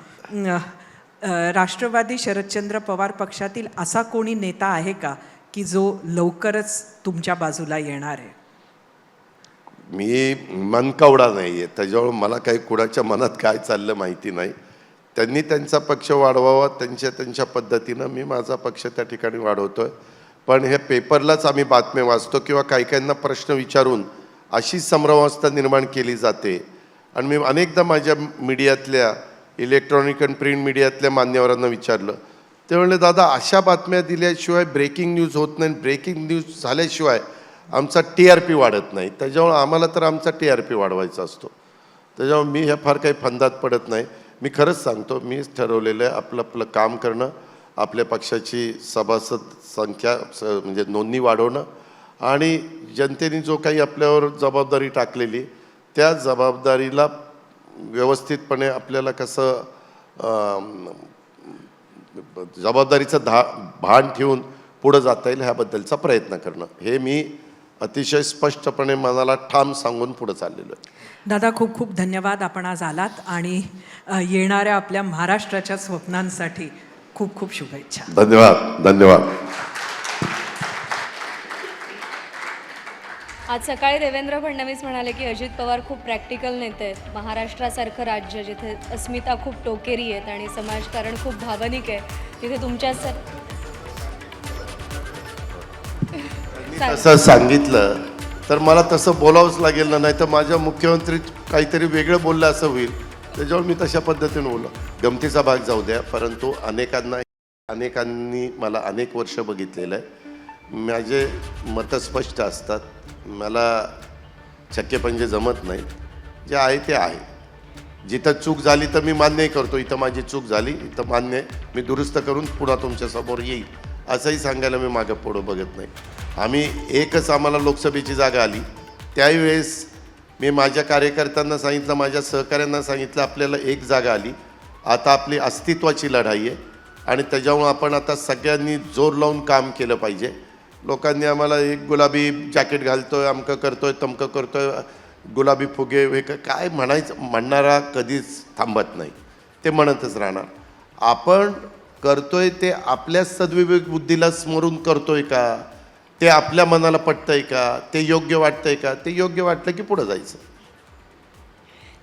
राष्ट्रवादी शरदचंद्र पवार पक्षातील असा कोणी नेता आहे का की जो लवकरच तुमच्या बाजूला येणार आहे? मी मनकवडा नाही आहे, त्याच्यामुळे मला काही कुणाच्या मनात काय चाललं माहिती नाही. त्यांनी त्यांचा पक्ष वाढवावा त्यांच्या पद्धतीनं, मी माझा पक्ष त्या ठिकाणी वाढवतोय. पण हे पेपरलाच आम्ही बातम्या वाचतो किंवा काही काहींना प्रश्न विचारून अशी संभ्रमावस्था निर्माण केली जाते. आणि मी अनेकदा माझ्या मीडियातल्या इलेक्ट्रॉनिक आणि प्रिंट मीडियातल्या मान्यवरांना विचारलं, ते म्हणले दादा अशा बातम्या दिल्याशिवाय ब्रेकिंग न्यूज होत नाही, ब्रेकिंग न्यूज झाल्याशिवाय आमचा TRP वाढत नाही. त्याच्यामुळे आम्हाला तर आमचा TRP वाढवायचा असतो. त्याच्यामुळे मी ह्या फार काही फंदात पडत नाही. मी खरंच सांगतो, मीच ठरवलेलं आहे आपलं आपलं काम करणं, आपल्या पक्षाची सभासद संख्या म्हणजे नोंदणी वाढवणं आणि जनतेने जो काही आपल्यावर जबाबदारी टाकलेली त्या जबाबदारीला व्यवस्थितपणे आपल्याला कसं जबाबदारीचं भान ठेवून पुढं जाता येईल ह्याबद्दलचा प्रयत्न करणं, हे मी अतिशय स्पष्टपणे मनाला ठाम सांगून पुढं चाललेलो आहे. दादा, खूप खूप धन्यवाद. आपण आज आलात आणि येणाऱ्या आपल्या महाराष्ट्राच्या स्वप्नांसाठी खूप खूप शुभेच्छा. धन्यवाद. धन्यवाद. आज सकाळी देवेंद्र फडणवीस म्हणाले की अजित पवार खूप प्रॅक्टिकल नेते आहेत. महाराष्ट्रासारखं राज्य जिथे अस्मिता खूप टोकेरी आहेत आणि समाजकारण खूप भावनिक आहे, तिथे तुमच्या तसं सांगितलं तर मला तसं बोलावंच लागेल ना, नाही तर माझ्या मुख्यमंत्री काहीतरी वेगळं बोललं असं होईल. त्याच्यामुळे मी तशा पद्धतीने बोललो. गमतीचा भाग जाऊ द्या, परंतु अनेकांनी मला अनेक वर्ष बघितलेलं आहे. माझे मतं स्पष्ट असतात, मला छक्केपंजे जमत नाही. जे आहे ते आहे. जिथं चूक झाली तर मी मान्यही करतो, इथं माझी चूक झाली, इथं मान्य आहे, मी दुरुस्त करून पुन्हा तुमच्यासमोर येईल असंही सांगायला मी मागं पुढं बघत नाही. आम्हाला लोकसभेची जागा आली त्यावेळेस मी माझ्या कार्यकर्त्यांना सांगितलं, माझ्या सहकाऱ्यांना सांगितलं, आपल्याला एक जागा आली, आता आपली अस्तित्वाची लढाई आहे आणि त्याच्यामुळं आपण आता सगळ्यांनी जोर लावून काम केलं पाहिजे. लोकांनी आम्हाला एक गुलाबी जॅकेट घालतोय, अमकं करतोय, तमकं करतोय, गुलाबी फुगे हे काय म्हणणारा कधीच थांबत नाही, ते म्हणतच राहणार. आपण करतोय ते आपल्या सद्विवेक बुद्धीला स्मरून करतोय का, ते आपल्या मनाला पटतंय का, ते योग्य वाटतंय का, ते योग्य वाटलं की पुढं जायचं.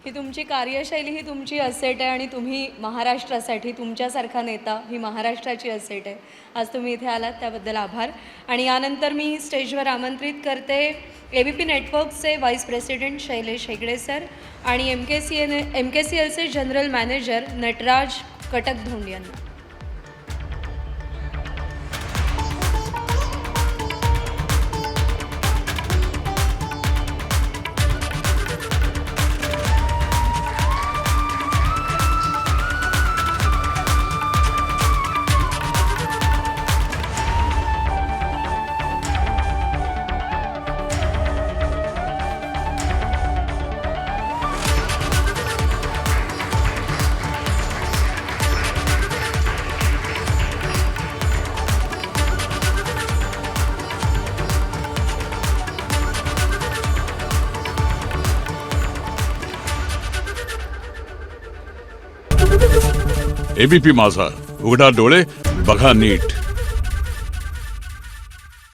ही तुमची कार्यशैली ही तुमची असेट आहे आणि तुम्ही महाराष्ट्रासाठी, तुमच्यासारखा नेता ही महाराष्ट्राची असेट आहे. आज तुम्ही इथे आलात त्याबद्दल आभार. आणि यानंतर मी स्टेजवर आमंत्रित करते ABP नेटवर्कचे vice president Shailesh Hegde sir आणि MKCLचे जनरल मॅनेजर नटराज कटकधोंड यांना. ABP माझा, उघडा डोळे बघा नीट.